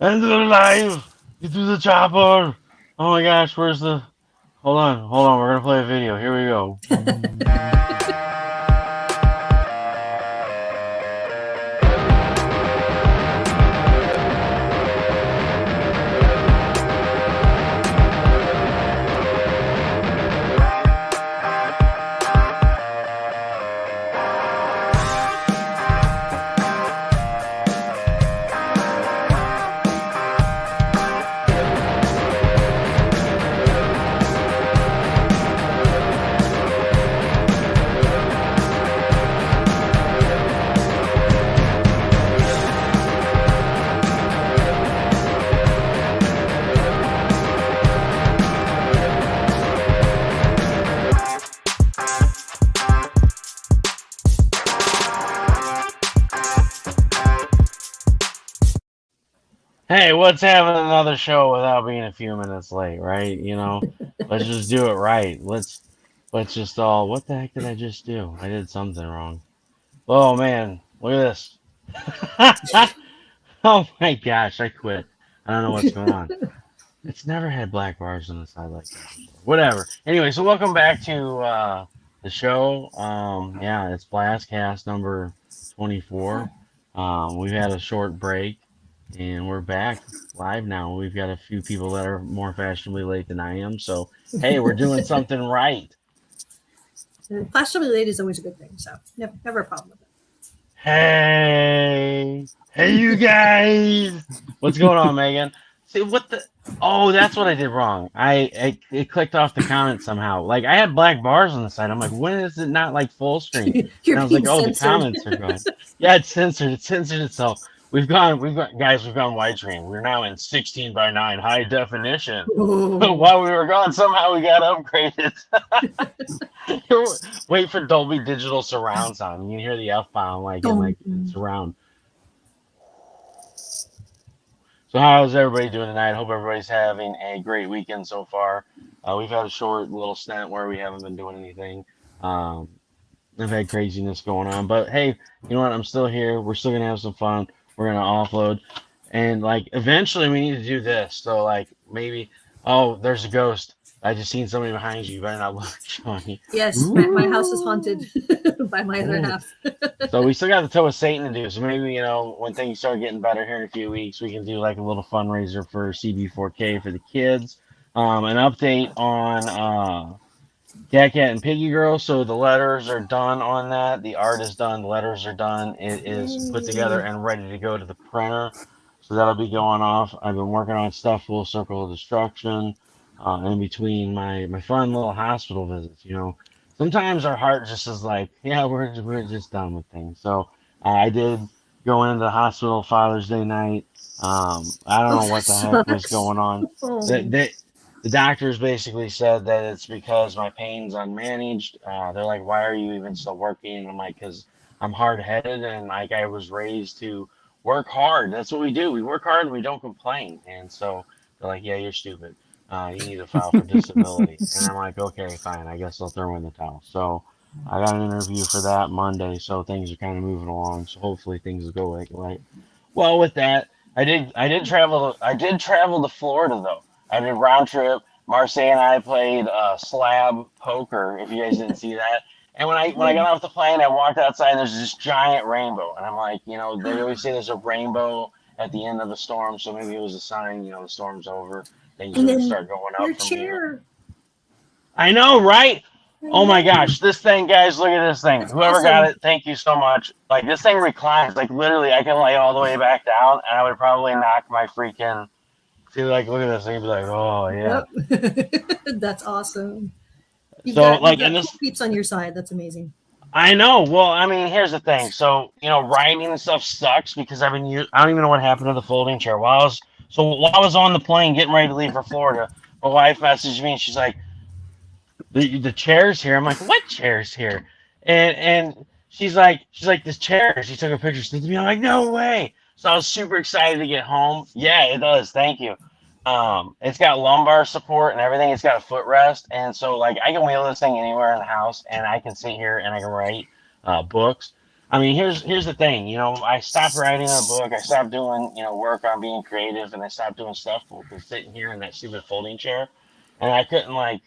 End of the life! Get through the chopper! Oh my gosh, where's the... Hold on, we're gonna play a video. Here we go. Hey, what's having another show without being a few minutes late, right? Let's just do it right. Let's just all. What the heck did I just do? I did something wrong. Oh man, look at this. Oh my gosh, I quit. I don't know what's going on. It's never had black bars on the side like that before. Whatever. Anyway, so welcome back to the show. Yeah, it's Blastcast number 24. We've had a short break, and we're back live now. We've got a few people that are more fashionably late than I am. So hey, we're doing something right. Fashionably late is always a good thing, so never a problem with it. Hey, you guys. What's going on, Megan? See what the? Oh, that's what I did wrong. It clicked off the comment somehow. Like I had black bars on the side. I'm like, when is it not like full screen? And You're I was being like, oh, the censored. comments are going. Yeah, it's censored. It censored itself. We've gone widescreen. We're now in 16 by 9 high definition. Oh, While we were gone, somehow we got upgraded. Wait for Dolby Digital surround sound. You can hear the F bomb in surround. So how's everybody doing tonight? Hope everybody's having a great weekend so far. We've had a short little stint where we haven't been doing anything. Um, I've had craziness going on, but hey, you know what? I'm still here. We're still gonna have some fun. We're gonna offload, and like eventually we need to do this. So like maybe, oh, there's a ghost. I just seen somebody behind you. You better not look, Shawnee. yes, my house is Ooh. haunted by my other Ooh. half. So we still got the toe of Satan to do. So maybe when things start getting better here in a few weeks, we can do like a little fundraiser for CB4K for the kids. An update on Cat Cat and Piggy Girl. So the letters are done on that. The art is done. The letters are done. It is put together Yay. and ready to go to the printer. So that'll be going off. I've been working on Stefpool Circle of Destruction in between my fun little hospital visits. Sometimes our heart just is like, yeah, we're just done with things. So I did go into the hospital Father's Day night. I don't Oh, know that what the heck was sucks. going on. Oh, The doctors basically said that it's because my pain's unmanaged. They're like, why are you even still working? And I'm like, because I'm hard headed and like I was raised to work hard. That's what we do. We work hard and we don't complain. And so they're like, yeah, you're stupid. You need to file for disability. And I'm like, okay, fine. I guess I'll throw in the towel. So I got an interview for that Monday. So things are kind of moving along. So hopefully things will go like. Well, with that, I did travel to Florida though. I did round trip. Marseille and I played slab poker. If you guys didn't see that, and when I got off the plane, I walked outside. And there's this giant rainbow, and I'm like, they always say there's a rainbow at the end of a storm, so maybe it was a sign, the storm's over. Things are and gonna then start going your up from here. chair. I know, right? I Oh my know. gosh, this thing, guys, look at this thing. It's Whoever got awesome. it, thank you so much. Like this thing reclines, like literally, I can lay all the way back down, and I would probably knock my freaking. See, like, look at this thing, and be like, oh yeah. Yep. That's awesome. You've So got you've like, got and cool this, peeps on your side. That's amazing. I know. Well, I mean, here's the thing. So writing and stuff sucks because I don't even know what happened to the folding chair. While I was on the plane getting ready to leave for Florida, my wife messaged me and she's like, the chair's here. I'm like, what chair's here? And she's like this chair. She took a picture, sent it to me. I'm like, no way. So I was super excited to get home. Yeah, it does. Thank you. It's got lumbar support and everything. It's got a footrest, and so like I can wheel this thing anywhere in the house, and I can sit here and I can write books. I mean, here's the thing. I stopped writing a book. I stopped doing work on being creative, and I stopped doing Stefpool because sitting here in that stupid folding chair, and I couldn't like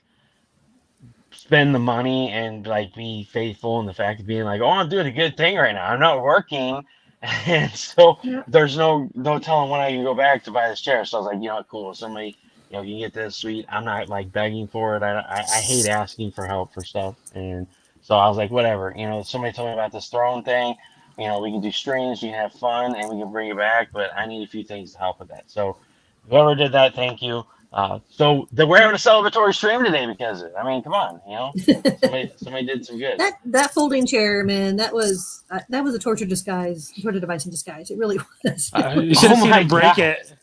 spend the money and like be faithful in the fact of being like, oh, I'm doing a good thing right now. I'm not working, and so Yeah. there's no telling when I can go back to buy this chair. So I was like, cool. Somebody, can get this sweet. I'm not like begging for it. I hate asking for help for stuff, and so I was like, whatever. Somebody told me about this throne thing. We can do streams, we can have fun, and we can bring it back. But I need a few things to help with that. So whoever did that, thank you. We're having a celebratory stream today because of it. I mean, come on, somebody did some good. That folding chair, man, that was a torture device in disguise. It really was. You should Oh have seen my him break god! it.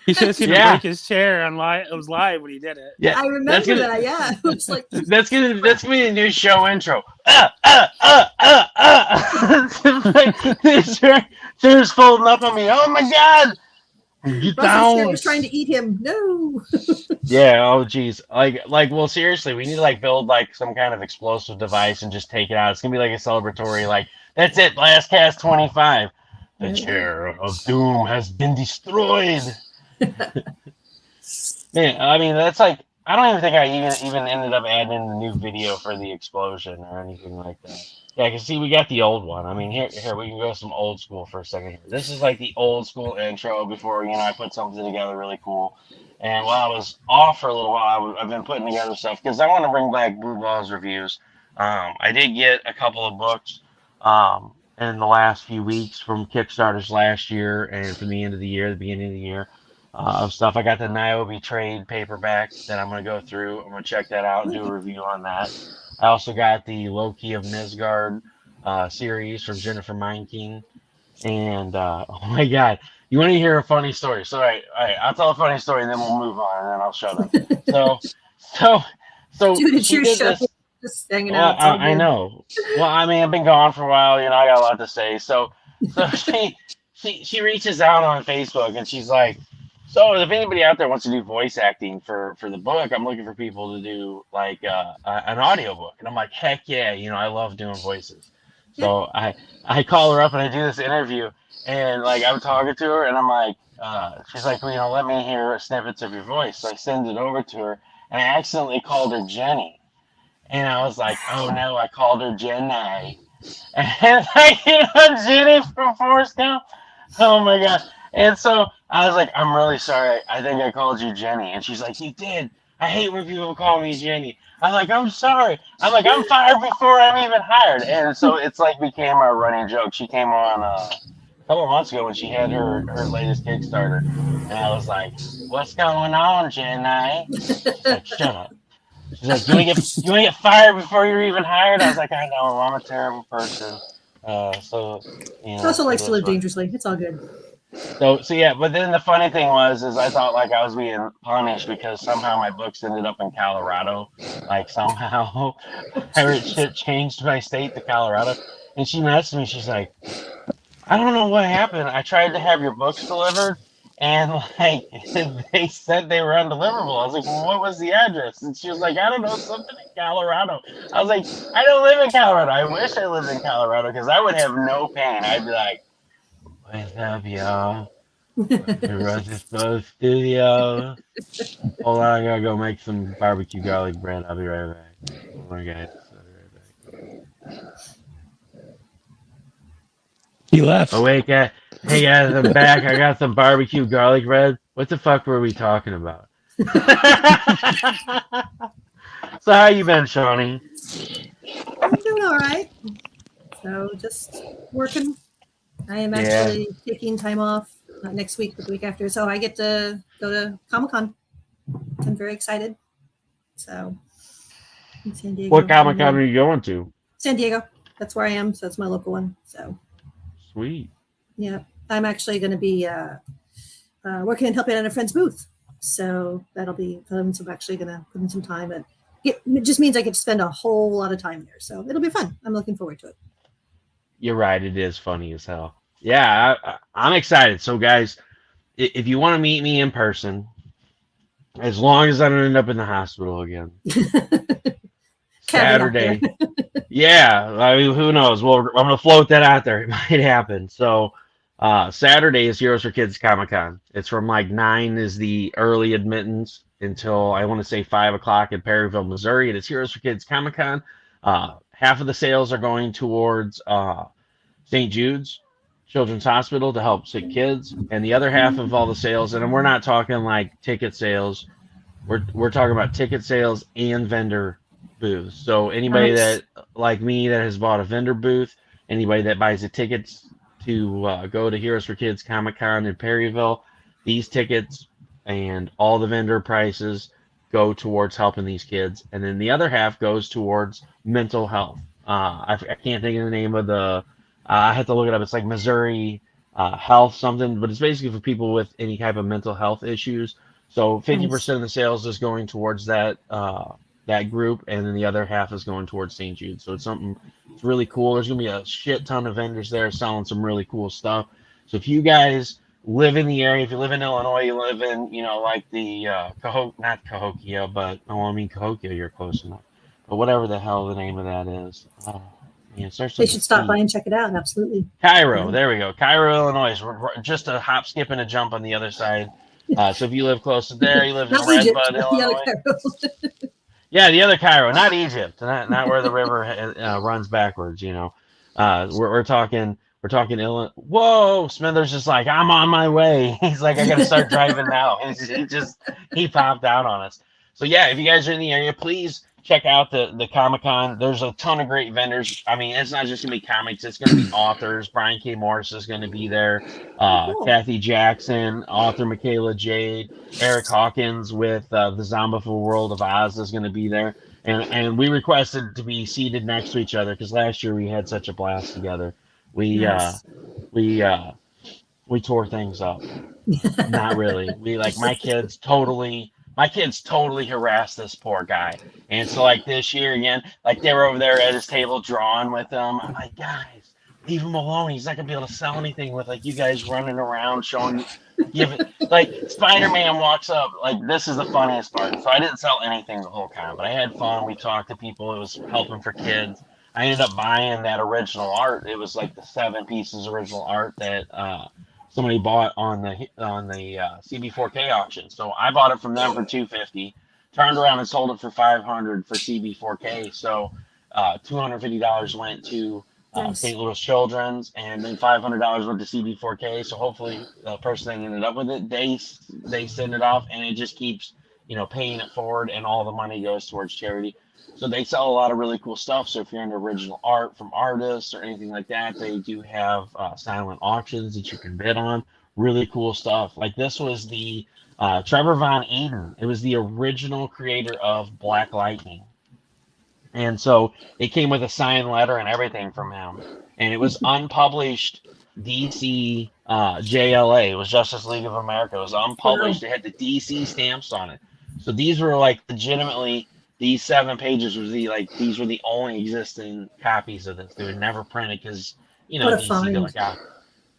You should have seen him Yeah, break his chair on live. It was live when he did it. yeah. I That's remember gonna that. Yeah, it was like that's gonna be a new show intro. Chair's folding up on me. Oh my god! Get Russell's chair down. was trying to eat him. No. Yeah. Oh geez. Well, seriously, we need to like build like some kind of explosive device and just take it out. It's gonna be like a celebratory. Like that's it. Last cast 25. The chair of doom has been destroyed. Man, I mean that's like I don't even think I even ended up adding the new video for the explosion or anything like that. Yeah, I can see we got the old one. I mean, here we can go some old school for a second here. This is like the old school intro before I put something together really cool. And while I was off for a little while, I've been putting together stuff because I want to bring back Blue Balls reviews. I did get a couple of books in the last few weeks from Kickstarters last year and from the end of the year, the beginning of the year of stuff. I got the Niobe trade paperback that I'm going to go through. I'm going to check that out and do a review on that. I also got the Loki of Nizgard series from Jennifer Meinking. And oh my God, you want to hear a funny story? So, all right, I'll tell a funny story and then we'll move on and then I'll shut up. So, so, so Dude, it's she your did show. this. Just hanging Well, out. It's all I good. know. Well, I mean, I've been gone for a while. I got a lot to say. So she reaches out on Facebook and she's like, "So if anybody out there wants to do voice acting for the book, I'm looking for people to do like an audiobook." And I'm like, "Heck yeah! I love doing voices." Yeah. So I call her up and I do this interview and like I'm talking to her and I'm like, she's like, "Well, let me hear snippets of your voice." So I send it over to her and I accidentally called her Jenny. And I was like, oh no, I called her Jenny. And like, Jenny from Forrest Gump. Oh my gosh. And so I was like, I'm really sorry. I think I called you Jenny. And she's like, you did. I hate when people call me Jenny. I'm like, I'm sorry. I'm like, I'm fired before I'm even hired. And so it's like became our running joke. She came on a couple of months ago when she had her latest Kickstarter. And I was like, what's going on, Jenny? She's like, shut up. She's like, you wanna get fired before you're even hired? I was like, I know, I'm a terrible person. So Russell it likes to is live what. dangerously. It's all good. So yeah, but then the funny thing was, is I thought like I was being punished because somehow my books ended up in Colorado. Like somehow pirate ship changed my state to Colorado. And she messaged me. She's like, I don't know what happened. I tried to have your books delivered, and like they said they were undeliverable. I was like, well, what was the address? And she was like, I don't know, something in Colorado. I was like, I don't live in Colorado. I wish I lived in Colorado because I would have no pain. I'd be like, what's up, y'all? Welcome to Rosie's Studio. Hold on, I gotta go make some barbecue garlic bread. I'll be right back. Hold on, guys. I'll be right back. He left. Oh wait, guys. Hey guys, I'm back. I got some barbecue garlic bread. What the fuck were we talking about? So how you been, Shawnee? I'm doing all right. So just working. I am Yeah. actually taking time off, not next week, but the week after. So I get to go to Comic Con. I'm very excited. So in San Diego. What Comic Con are you going to? San Diego. That's where I am. So it's my local one. So Sweet. yeah, I'm actually going to be working and helping at a friend's booth. So that'll be fun. So I'm actually going to put in some time. And it just means I get to spend a whole lot of time there. So it'll be fun. I'm looking forward to it. You're right. It is funny as hell. Yeah, I'm excited. So guys, if you want to meet me in person, as long as I don't end up in the hospital again. caveat there. Saturday. Yeah, I mean, who knows? Well, I'm gonna float that out there. It might happen. So, Saturday is Heroes for Kids Comic Con. It's from like 9 is the early admittance until I want to say 5 o'clock in Perryville, Missouri. It is Heroes for Kids Comic Con. Half of the sales are going towards St. Jude's Children's Hospital to help sick kids, and the other half of all the sales, and we're not talking like ticket sales. We're talking about ticket sales and vendor booths. So anybody Nice. that like me that has bought a vendor booth, anybody that buys the tickets to go to Heroes for Kids Comic Con in Perryville, these tickets and all the vendor prices go towards helping these kids, and then the other half goes towards mental health. I can't think of the name of the. I have to look it up. It's like Missouri Health something, but it's basically for people with any type of mental health issues. So Nice. 50% of the sales is going towards that group, and then the other half is going towards St. Jude. So it's something. It's really cool. There's gonna be a shit ton of vendors there selling some really cool stuff. So if you guys live in the area, if you live in Illinois, you live in like the not Cahokia, but I mean Cahokia, you're close enough. But whatever the hell the name of that is. Yeah, it starts They with a should stop by C. and check it out. Absolutely. Cairo, Yeah. there we go. Cairo, Illinois. We're just a hop, skip, and a jump on the other side. So if you live close to there, you live in Not Egypt, Redbud, but the other Illinois. Cairo. Yeah, the other Cairo, not Egypt, not where the river runs backwards. We're talking Illinois. Whoa, Smithers is like, I'm on my way. He's like, I gotta start driving now. He popped out on us. So yeah, if you guys are in the area, please check out the Comic Con. There's a ton of great vendors. I mean, it's not just gonna be comics; it's gonna be authors. Brian K. Morris is gonna be there. Cool. Kathy Jackson, author Michaela Jade, Eric Hawkins with the Zombieful World of Oz is gonna be there. And we requested to be seated next to each other because last year we had such a blast together. We Nice. we uh we tore things up. Not really. We like my kids totally harassed this poor guy. And so like this year again, like they were over there at his table drawing with him. I'm like, guys, leave him alone. He's not gonna be able to sell anything with like you guys running around showing give it like Spider-Man walks up, like this is the funniest part. So I didn't sell anything the whole time, but I had fun. We talked to people, it was helping for kids. I ended up buying that original art. It was like the 7 pieces original art that somebody bought on the CB4K auction. So I bought it from them for 250, turned around and sold it for 500 for CB4K. So $250 went to Nice. St. Louis Children's, and then $500 went to CB4K. So hopefully the person that ended up with it, they send it off, and it just keeps paying it forward, and all the money goes towards charity. So they sell a lot of really cool stuff. So if you're into original art from artists or anything like that, they do have silent auctions that you can bid on. Really cool stuff. Like this was the Trevor Von Eden. It was the original creator of Black Lightning. And so it came with a signed letter and everything from him. And it was unpublished DC JLA. It was Justice League of America. It was unpublished. Wow. It had the DC stamps on it. So these were like legitimately these 7 pages was these were the only existing copies of this. They were never printed because What a DC find. they're like,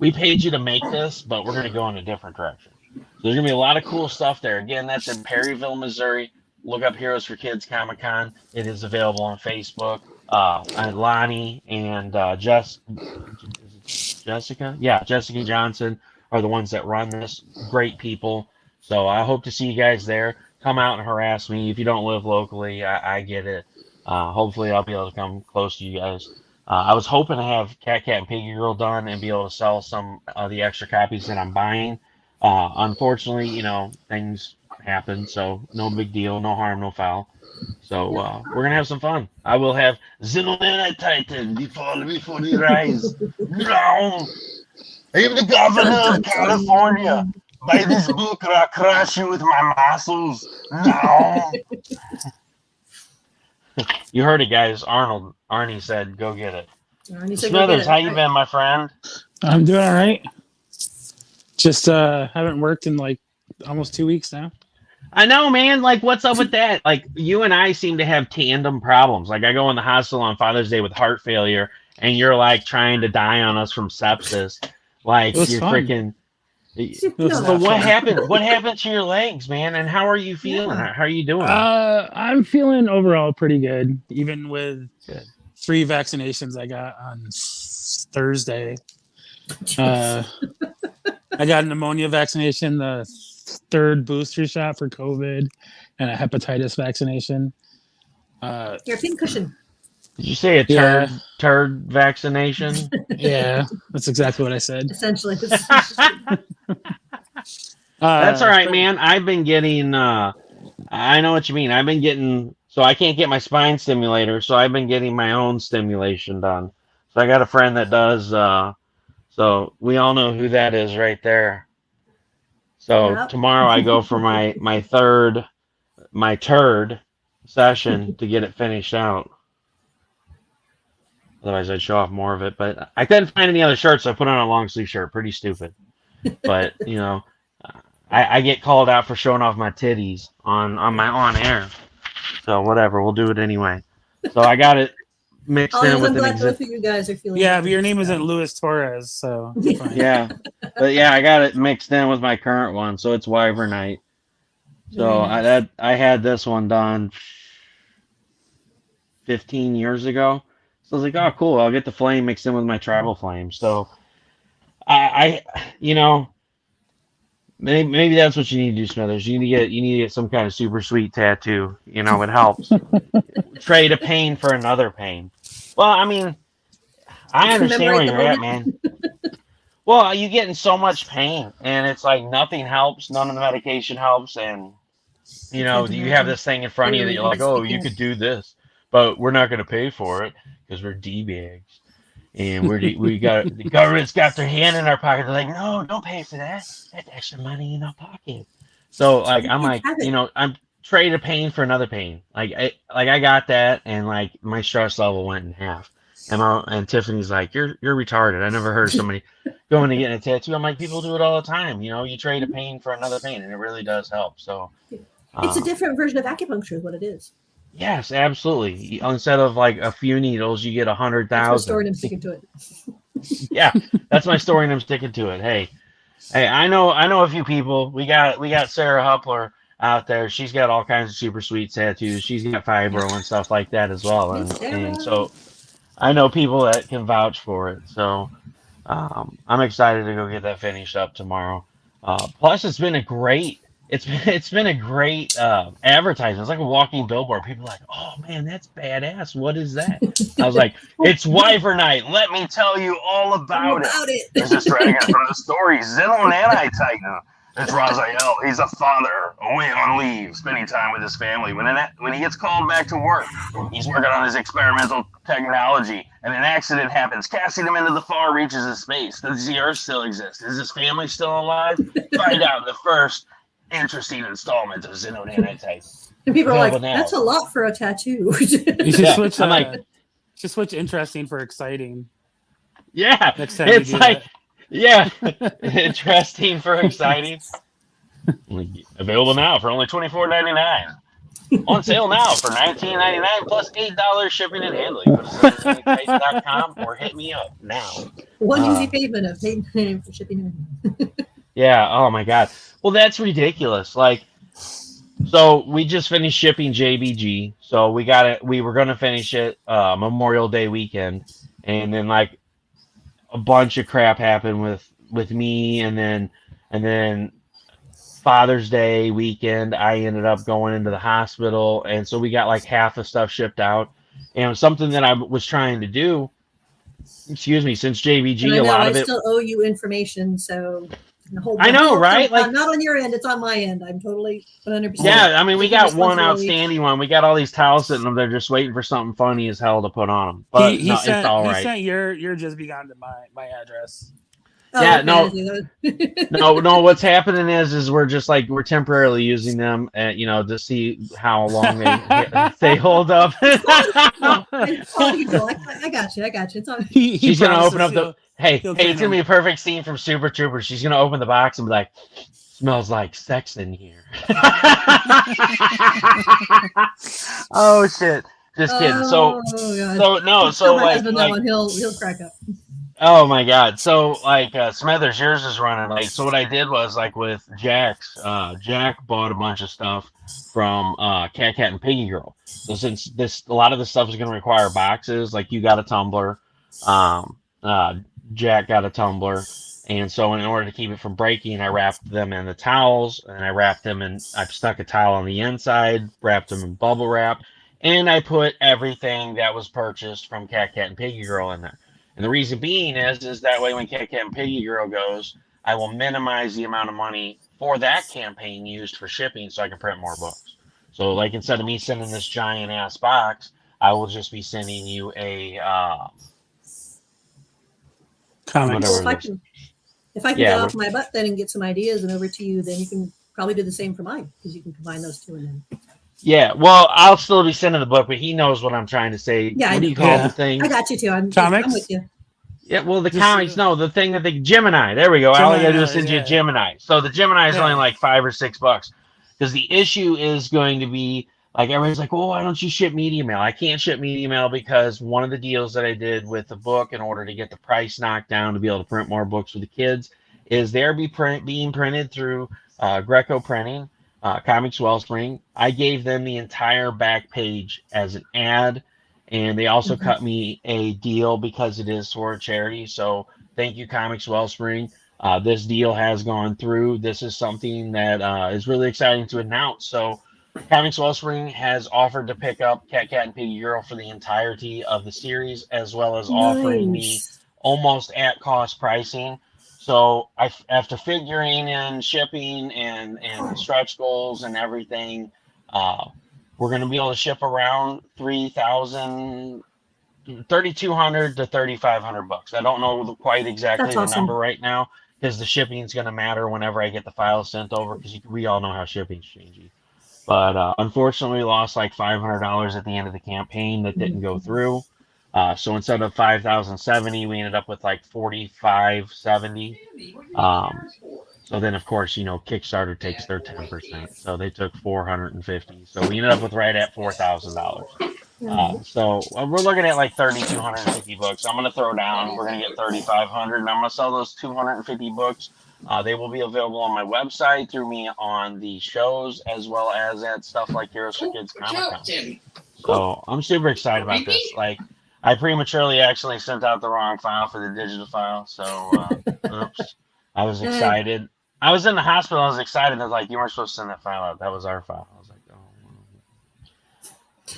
we paid you to make this, but we're gonna go in a different direction. So there's gonna be a lot of cool stuff there. Again, that's in Perryville, Missouri. Look up Heroes for Kids Comic Con. It is available on Facebook. And Lonnie and Jessica, yeah, Jessica Johnson are the ones that run this. Great people. So I hope to see you guys there. Come out and harass me if you don't live locally. I get it. Hopefully I'll be able to come close to you guys. I was hoping to have Cat and Piggy Girl done and be able to sell some of the extra copies that I'm buying. Unfortunately, things happen, so no big deal, no harm, no foul. So we're gonna have some fun. I will have Zinolena Titan before the rise. No, I am the governor of California. Buy this book or I'll crush you with my muscles. No. You heard it, guys. Arnie said, "Go get it." Smithers, how you been, my friend? I'm doing all right. Just haven't worked in like almost 2 weeks now. I know, man. Like, what's up with that? Like, you and I seem to have tandem problems. Like, I go in the hospital on Father's Day with heart failure, and you're like trying to die on us from sepsis. Like, you're fun. freaking. No, But what happened? What happened to your legs, man? And how are you feeling? Yeah. How are you doing? I'm feeling overall pretty good, even with Good. 3 vaccinations I got on Thursday. I got a pneumonia vaccination, the 3rd booster shot for COVID, and a hepatitis vaccination. Your pin cushion. Did you say a Yeah. turd vaccination? Yeah, that's exactly what I said. Essentially. That's all right, But man. I've been getting. I know what you mean. I've been getting. So I can't get my spine stimulator, so I've been getting my own stimulation done. So I got a friend that does. So we all know who that is right there. So Yep. tomorrow I go for my turd session to get it finished out. Otherwise, I'd show off more of it. But I couldn't find any other shirts, so I put on a long sleeve shirt. Pretty stupid. But I get called out for showing off my titties on my on air. So whatever, we'll do it anyway. So I got it mixed Oh, in yes, with I'm an glad both exhibit. of you guys are feeling yeah, better, but your name so. isn't Luis Torres, so you're fine. Yeah, but yeah, I got it mixed in with my current one, so it's Wyvernite. Very So nice. I had this one done 15 years ago. So I was like, oh, cool. I'll get the flame mixed in with my tribal flame. So you know, maybe that's what you need to do, Smithers. You need to get some kind of super sweet tattoo. It helps. Trade a pain for another pain. Well, I mean, I understand Commemorate where the you're at, moment. man. Well, you get in so much pain, and it's like nothing helps. None of the medication helps, and I can't you have imagine. this thing in front of you that Literally, you're like, oh, I you can't. could do this, but we're not going to pay for it because we're d-bags, and we got the government's got their hand in our pocket. They're like, no, don't pay for that. That's extra money in our pocket. So like, You I'm can't like, have it. I'm trading a pain for another pain. I got that, and like my stress level went in half. And Tiffany's like, you're retarded. I never heard of somebody going to get a tattoo. I'm like, people do it all the time. You trade a pain for another pain, and it really does help. So. It's a Um, different version of acupuncture, is what it is. yes, absolutely. Instead of like a few needles, you get That's my story, 100,000. and I'm sticking to it. Yeah, that's my story, and I'm sticking to it. Hey, I know a few people. We got Sarah Huppler out there. She's got all kinds of super sweet tattoos. She's got Yeah. fibro and stuff like that as well, Hey, and Sarah. so I know people that can vouch for it. So I'm excited to go get that finished up tomorrow. Plus, it's been a great advertisement. It's like a walking billboard. People are like, oh man, that's badass. What is that? I was like, it's Wyvernite. Let me tell you all All about it. about There's this it. dragon from the story, Zilon Anti-Titan. It's Raziel. He's a father away on leave, spending time with his family. When he gets called back to work, he's working on his experimental technology, and an accident happens, casting him into the far reaches of space. Does the Earth still exist? Is his family still alive? Find out in the first interesting installment of Zilon Anti-Titan. And people are Available like, now. that's a lot for a tattoo. You should Yeah, switch. I'm like, Should switch interesting for exciting yeah, next time it's you do like, yeah, interesting for exciting. Available now for only $24.99. On sale now for $19.99 plus $8 shipping and handling. Go to ZillionAntiTitan.com or hit me up now. One easy payment of paying for shipping. Yeah. Oh my God. Well, that's ridiculous. Like, so we just finished shipping JBG. So we got it. We were gonna finish it Memorial Day weekend, and then like a bunch of crap happened with me, and then Father's Day weekend, I ended up going into the hospital, and so we got like half the stuff shipped out. And it was something that I was trying to do. Excuse me, since And JBG, I a know lot I of it. still owe you information, so I know, right? Like, not on your end, it's on my end. I'm totally 100%. yeah, I mean, we got one responsibility. outstanding one. We got all these towels sitting them. They're just waiting for something funny as hell to put on them. But He no, it's all he right. sent your just begun to my address. Oh, Yeah, okay. no. What's happening is we're temporarily using them, to see how long they hold up. No, it's quality control. I got you. It's on. She's gonna open promises up hey, he'll it's clean gonna be them. a perfect scene from Super Troopers. She's gonna open the box and be like, "Smells like sex in here." Oh shit! Just kidding. Oh, God. So no, Tell so my like husband that one. He'll crack up. Oh my God. So like Smithers, yours is running late. So what I did was like with Jack's, Jack bought a bunch of stuff from Cat and Piggy Girl. So since this a lot of the stuff is gonna require boxes, like you got a tumbler, um, Jack got a tumbler, and so in order to keep it from breaking, I wrapped them in the towels, and I wrapped them in. I stuck a towel on the inside, wrapped them in bubble wrap, and I put everything that was purchased from Cat and Piggy Girl in there. And the reason being is that way when Cat and Piggy Girl goes, I will minimize the amount of money for that campaign used for shipping so I can print more books. So like instead of me sending this giant ass box, I will just be sending you a Well, Comics. whatever this. if I can Yeah, get off my butt then and get some ideas and over to you, then you can probably do the same for mine because you can combine those two and then. yeah. Well, I'll still be sending the book, but he knows what I'm trying to say. Yeah, I What do know. you call Yeah. the thing? I got you too. I'm Comics? with you. Yeah, well, the Just comics, no, the thing that the Gemini. There we go. All I gotta do is Gemini, send you a yeah. Gemini. So the Gemini is only Yeah. like $5 or $6. Because the issue is going to be like everybody's like, oh, why don't you ship media mail? I can't ship media mail because one of the deals that I did with the book in order to get the price knocked down to be able to print more books for the kids is they're being printed through Greco Printing, Comics Wellspring. I gave them the entire back page as an ad, and they also Mhm. cut me a deal because it is for a charity. So thank you, Comics Wellspring. This deal has gone through. This is something that is really exciting to announce. So, Comics Wellspring has offered to pick up Cat and Piggy Girl for the entirety of the series, as well as offering me Nice. almost at cost pricing. So, after figuring in shipping and stretch goals and everything, uh, we're going to be able to ship around 3,200 to 3,500 bucks. I don't know quite exactly That's the number awesome. right now because the shipping is going to matter whenever I get the files sent over because we all know how shipping's changing. But unfortunately, we lost like $500 at the end of the campaign that didn't go Mhm. through. So instead of 5,070, we ended up with like 4,570. So then, of course, Kickstarter takes their 10%. So they took 450. So we ended up with right at $4,000. Mhm. So we're looking at like 3,250 books. I'm going to throw down. We're going to get 3,500, and I'm going to sell those 250 books. They will be available on my website through me on the shows as well as at stuff like Heroes for Kids Comic Con. So I'm super excited about this. Like I prematurely actually sent out the wrong file for the digital file. So oops. I was Eh, excited. I was in the hospital. I was excited. I was like, you weren't supposed to send that file out. That was our file. I was like, oh,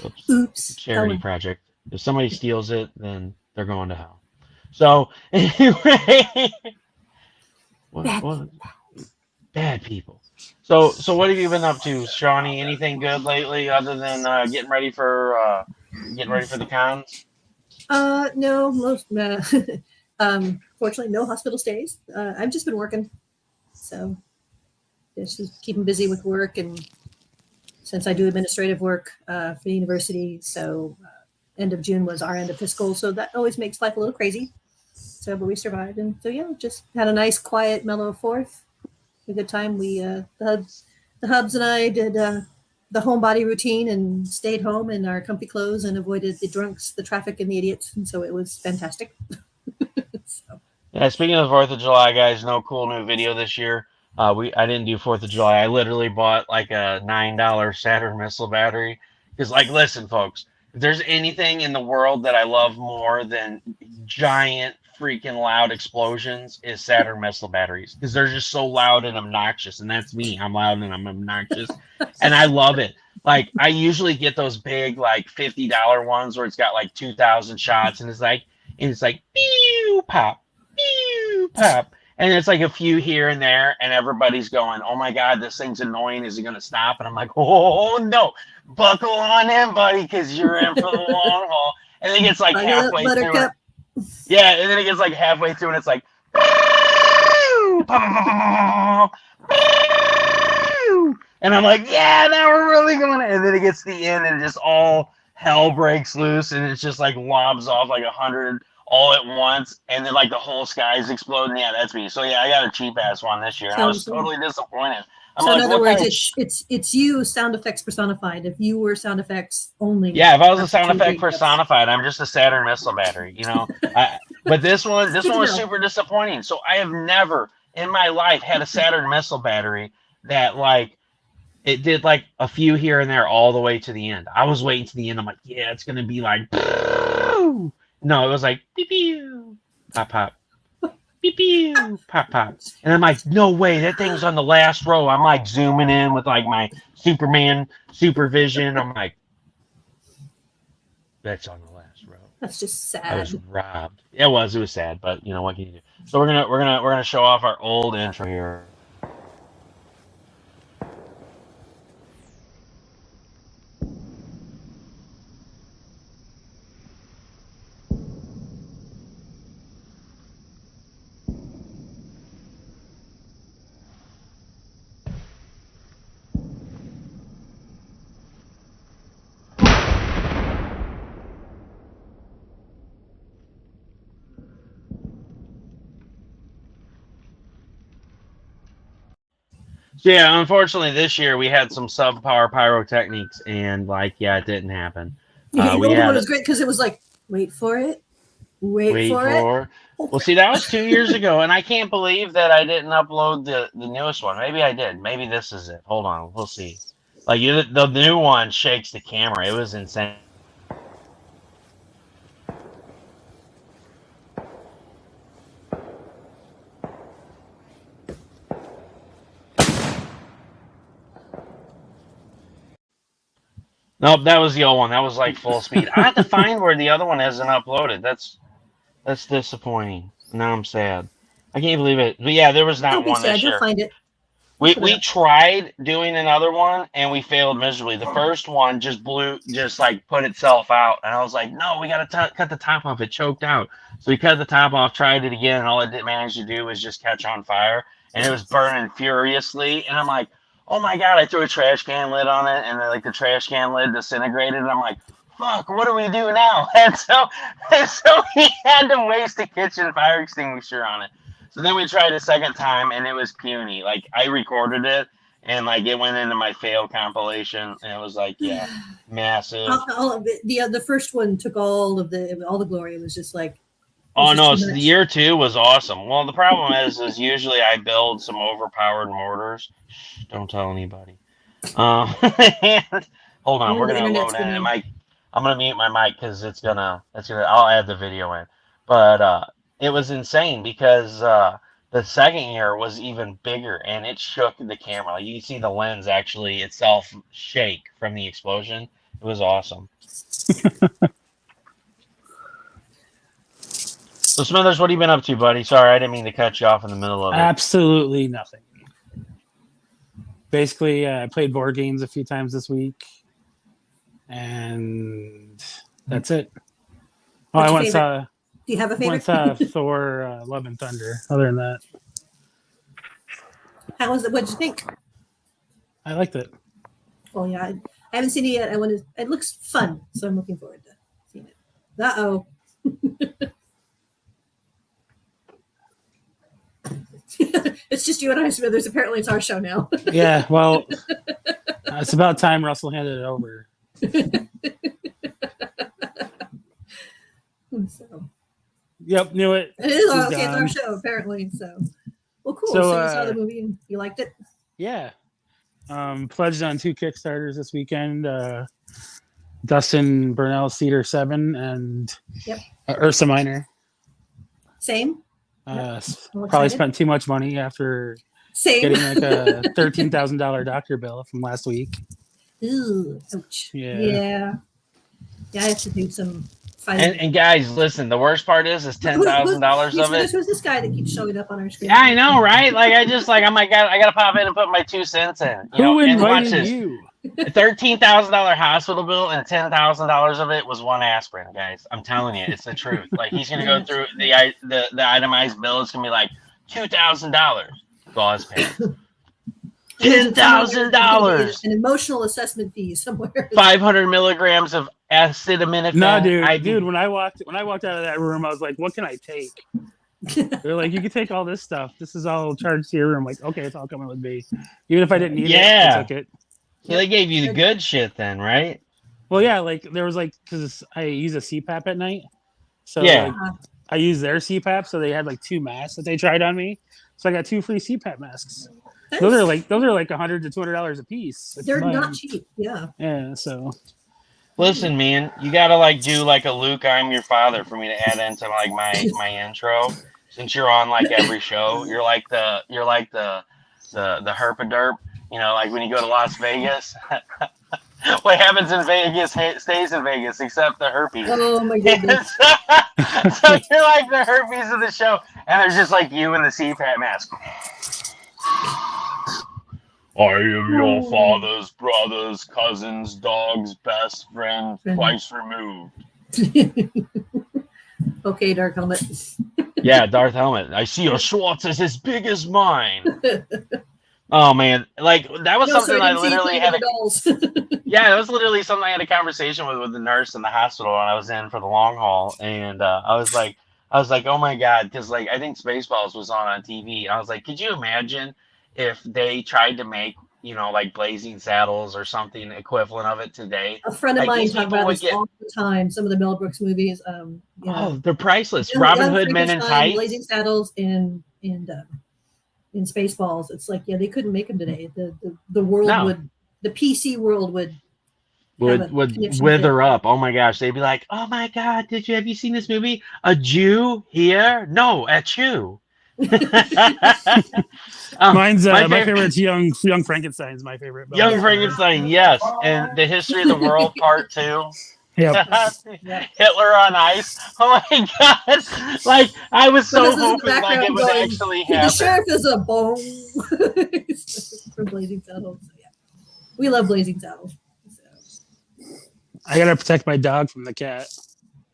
oops. oops. Oh, Charity well. project. If somebody steals it, then they're going to hell. So anyway, Bad what people. bad people. So what have you been up to, Shawnee? Anything good lately other than getting ready for the cons? No, most. Fortunately, no hospital stays. I've just been working, so just keeping busy with work, and since I do administrative work for the university, so end of June was our end of fiscal, so that always makes life a little crazy. So, but we survived, and so yeah, just had a nice, quiet, mellow Fourth. A good time. We the hubs and I did the homebody routine and stayed home in our comfy clothes and avoided the drunks, the traffic, and the idiots, and so it was fantastic. So, Yeah, speaking of Fourth of July, guys, no cool new video this year. I didn't do Fourth of July. I literally bought like a $9 Saturn missile battery. Because, like, listen, folks, if there's anything in the world that I love more than giant freaking loud explosions, is Saturn missile batteries. Because they're just so loud and obnoxious, and that's me. I'm loud and I'm obnoxious, and I love it. Like, I usually get those big like $50 ones where it's got like 2,000 shots, and it's like pew pop pew pop. And it's like a few here and there, and everybody's going, "Oh my God, this thing's annoying. Is it going to stop?" And I'm like, "Oh no, buckle on in, buddy, because you're in for the long haul." And then it gets like buckle up, halfway through, and Buttercup. yeah, and then it gets like halfway through, and it's like, and I'm like, "Yeah, now we're really going." And then it gets to the end, and just all hell breaks loose, and it's just like lobs off like 100 all at once, and then like the whole sky is exploding. Yeah, that's me. So yeah, I got a cheap ass one this year, and I So, was so, totally disappointed. I'm so in like, other what words, kind of? it's you sound effects personified. If you were sound effects only, Yeah, if I was a that's what sound you would effect be. That's personified, I'm just a Saturn missile battery. I But this one Good to was know. super disappointing. So I have never in my life had a Saturn missile battery that like it did like a few here and there all the way to the end. I was waiting to the end. I'm like, yeah, it's gonna be like, no, it was like, pew pew, pop pop, pew pew, pop pop, and I'm like, no way, that thing's on the last row. I'm like zooming in with like my Superman supervision. I'm like, that's on the last row. That's just I was sad. robbed. It was sad, but you know what can you do? So we're gonna show off our old intro here. So yeah, unfortunately this year we had some subpar pyrotechnics, and like yeah, it didn't happen. The We older one had was great because it was like, wait for it, wait wait for it. for. Oh, Well, see, that was 2 years ago, and I can't believe that I didn't upload the newest one. Maybe I did. Maybe this is it. Hold on, we'll see. Like the new one shakes the camera. It was insane. Nope, that was the old one. That was like full speed. I have to find where the other one isn't uploaded. That's disappointing. Now I'm sad. I can't believe it. But yeah, there was don't not be one sad. this You'll year. find it. We Put it we up. tried doing another one and we failed miserably. The first one just like put itself out, and I was like, no, we gotta cut the top off. It choked out, so we cut the top off, tried it again, and all it did manage to do was just catch on fire, and it was burning furiously. And I'm like, oh my god! I threw a trash can lid on it, and then, like the trash can lid disintegrated. And I'm like, fuck, what do we do now? And so we had to waste a kitchen fire extinguisher on it. So then we tried a second time, and it was puny. Like I recorded it, and like it went into my fail compilation, and it was like, yeah, massive. All of it, the first one took all the glory. It was just like, it was Oh just no, too so the much. year two was awesome. Well, the problem is usually I build some overpowered mortars. Shh, don't tell anybody. And, hold on, Oh, we're the gonna internet's load in. And gonna. I'm gonna mute my mic because it's gonna. I'll add the video in. But it was insane because the second year was even bigger and it shook the camera. Like you see the lens actually itself shake from the explosion. It was awesome. So Smithers, what have you been up to, buddy? Sorry, I didn't mean to cut you off in the middle of it. Absolutely nothing. Basically, I played board games a few times this week, and that's it. Oh, What's I your once favorite? saw Do you have a favorite? Thor: Love and Thunder. Other than that, How was it? What'd you think? I liked it. Oh yeah, I haven't seen it yet. I want to. It looks fun, so I'm looking forward to seeing it. Uh-oh. It's just you and I, Smithers. Apparently, it's our show now. Yeah, well, it's about time Russell handed it over. So Yep, knew it. it is He's okay. It's our gone. show, apparently. So, well, cool. So, So you saw the movie and you liked it. Yeah. Pledged on 2 Kickstarters this weekend. Dustin Burnell, Cedar 7, and Yep. Ursa Minor. Same. Probably excited. spent too much money after Same. getting like a $13,000 doctor bill from last week. Ooh, ouch. Yeah. Yeah. I have to do some fighting. And guys, listen, the worst part is $10,000 of it. Who's this guy that keeps showing up on our screen? Yeah, I know, right? Like I just like I'm like I gotta pop in and put my 2 cents in. You know, Who and watch invited this. you? A $13,000 hospital bill and $10,000 of it was one aspirin, guys. I'm telling you, it's the truth. Like he's gonna go through the itemized bill. It's gonna be like $2,000. Gauze pants. $10,000. An emotional assessment fee somewhere. 500 milligrams of acetaminophen. No, dude. When I walked out of that room, I was like, "What can I take?" They're like, "You can take all this stuff. This is all charged to your room." Like, okay, it's all coming with me. Even if I didn't need it, I took it. So they gave you the good shit then, right? Well, yeah, like there was like because I use a CPAP at night, so Yeah. I used their CPAP, so they had like 2 masks that they tried on me. So I got 2 free CPAP masks. Those are like $100 to $200 a piece. They're not cheap. Yeah. Yeah. So Listen, man, you gotta like do like a Luke, I'm your father for me to add into like my intro. Since you're on like every show, you're like the herpaderp. You know, like when you go to Las Vegas, what happens in Vegas stays in Vegas, except the herpes. Oh my goodness. So you're like the herpes of the show, and there's just like you in the CPAP mask. I am your father's brother's cousin's dog's best friend, twice removed. Okay, Dark Helmet. Yeah, Darth Helmet. I see your Schwartz is as big as mine. Oh man, like that was something I literally had. Yeah, it was literally something I had a conversation with the nurse in the hospital when I was in for the long haul, and I was like, oh my god, because like I think Spaceballs was on TV. I was like, could you imagine if they tried to make like Blazing Saddles or something equivalent of it today? A friend of mine talks about this all the time. Some of the Mel Brooks movies. Oh, they're priceless. Robin Hood Men in Tights, Blazing Saddles, and in Spaceballs. It's like, yeah, they couldn't make them today. The world would, the PC world would wither up. Oh my gosh, they'd be like, oh my god, have you seen this movie? A Jew here? No, at you. Mine's my favorite's Young Frankenstein's my favorite. Young Frankenstein, yes, and the History of the World Part 2. Yep. Hitler on Ice. Oh my god! Like I was so hoping like it would actually happen. The sheriff is a bone from Blazing Saddles. So, yeah, we love Blazing Saddles. So. I gotta protect my dog from the cat.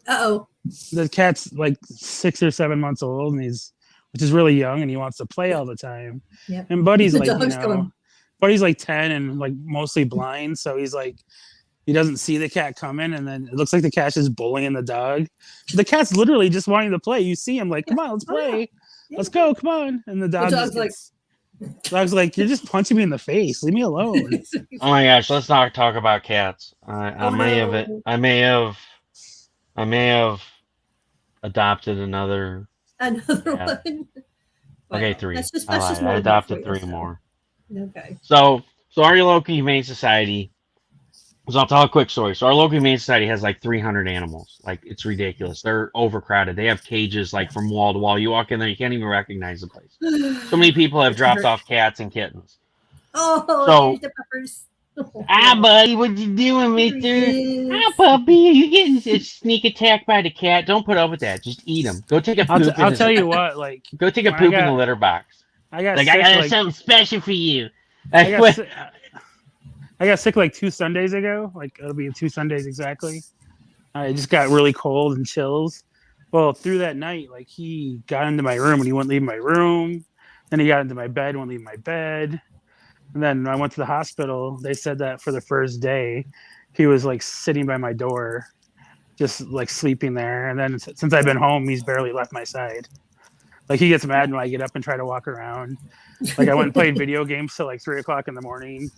Uh-oh. The cat's like 6 or 7 months old, and which is really young, and he wants to play all the time. Yep. And Buddy's like, Buddy's like 10 and like mostly blind, so he's like, he doesn't see the cat coming, and then it looks like the cat's just bullying the dog. The cat's literally just wanting to play. You see him like, come on, let's play. Yeah. Let's go, come on. And the dog's like, you're just punching me in the face. Leave me alone. Oh my gosh, let's not talk about cats. I may have adopted another one. Okay, 3. I adopted 3 more. Okay. So our local humane society. So I'll tell a quick story. So our local humane society has like 300 animals. Like it's ridiculous. They're overcrowded. They have cages like from wall to wall. You walk in there, you can't even recognize the place. So many people have dropped off cats and kittens. Oh, the puppers. Buddy, what you doing, mister? Puppy, you getting sneak attacked by the cat. Don't put up with that. Just eat them. Go take a poop. I'll tell you what, like. Go take a poop in the litter box. I got something special for you. I got sick like 2 Sundays ago. Like it'll be 2 Sundays exactly. I just got really cold and chills. Well, through that night, like he got into my room and he wouldn't leave my room. Then he got into my bed, wouldn't leave my bed. And then when I went to the hospital, they said that for the first day, he was like sitting by my door, just like sleeping there. And then since I've been home, he's barely left my side. Like he gets mad when I get up and try to walk around. Like I went and played video games till like 3 o'clock in the morning.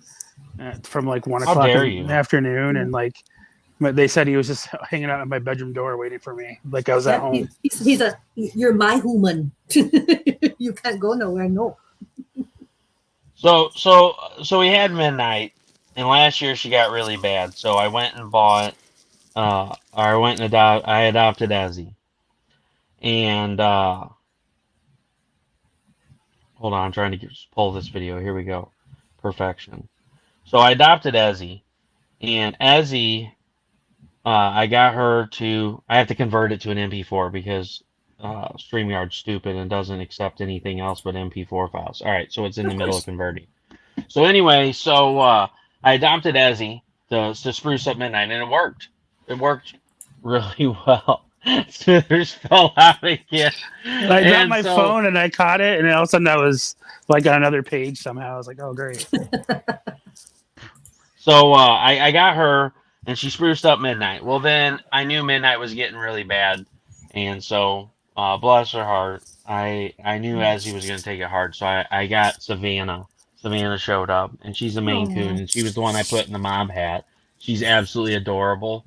From like 1 o'clock in the afternoon, and like they said he was just hanging out at my bedroom door waiting for me, like I was at home. You're my human. You can't go nowhere. No. So we had midnight, and last year she got really bad. So I went and bought. I adopted Ezzy, and hold on, I'm trying to pull this video. Here we go. Perfection. So I adopted Ezzy, and Ezzy, I got her to. I have to convert it to an MP4 because StreamYard's stupid and doesn't accept anything else but MP4 files. All right, so it's in the middle of converting. So anyway, I adopted Ezzy to spruce up midnight, and it worked. It worked really well. Smithers fell out again. I dropped my phone and I caught it, and all of a sudden I was like on another page somehow. I was like, oh great. So I got her, and she spruced up midnight. Well, then I knew midnight was getting really bad, and so bless her heart, I knew Ezzy was going to take it hard. So I got Savannah. Savannah showed up, and she's a Maine Coon, and she was the one I put in the mom hat. She's absolutely adorable.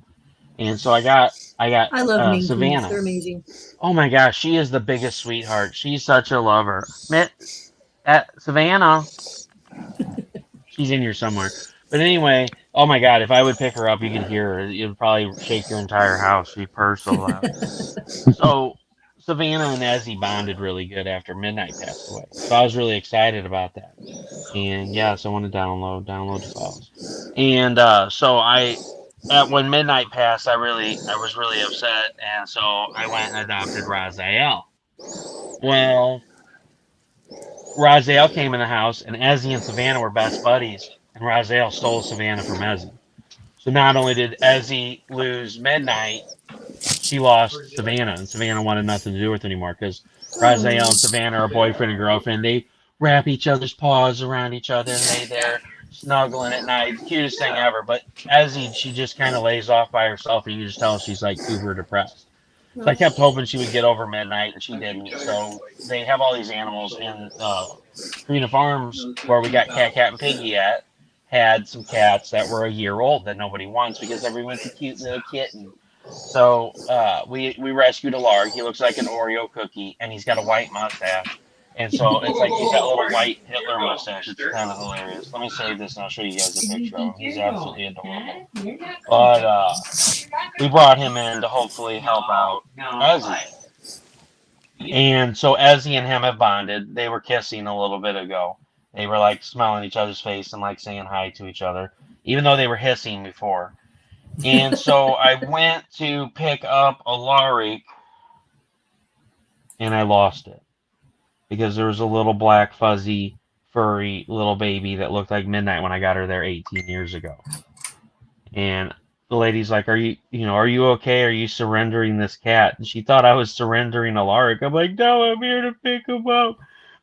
And so I got I love Maine Coons. Savannah. They're amazing. Oh my gosh, she is the biggest sweetheart. She's such a lover. Savannah, she's in here somewhere. But anyway, oh my God, if I would pick her up, you could hear her. It would probably shake your entire house. She purrs so loud. So Savannah and Ezzy bonded really good after Midnight passed away. So I was really excited about that. And yes, I want to download the files. And so when Midnight passed, I was really upset, and so I went and adopted Raziel. Well, Raziel came in the house, and Ezzy and Savannah were best buddies, and Raziel stole Savannah from Ezzy. So not only did Ezzy lose Midnight, she lost Savannah, and Savannah wanted nothing to do with it anymore because Raziel and Savannah are boyfriend and girlfriend. They wrap each other's paws around each other and lay there snuggling at night. Cutest thing ever. But Ezzy, she just kind of lays off by herself, and you just tell she's like uber depressed. So I kept hoping she would get over Midnight, and she didn't. So they have all these animals in Karina Farms, where we got Cat, and Piggy at, had some cats that were a year old that nobody wants because everyone's a cute little kitten. So we rescued a lark. He looks like an Oreo cookie, and he's got a white mustache. And so it's like he's got a little white Hitler mustache. It's kind of hilarious. Let me save this and I'll show you guys a picture of him. He's absolutely adorable. But we brought him in to hopefully help out Ezzy. And so Ezzy and him have bonded. They were kissing a little bit ago. They were like smelling each other's face and like saying hi to each other, even though they were hissing before. And so I went to pick up a Alaric, and I lost it because there was a little black, fuzzy, furry little baby that looked like Midnight when I got her there 18 years ago. And the lady's like, are you okay? Are you surrendering this cat? And she thought I was surrendering Alaric. I'm like, no, I'm here to pick him up.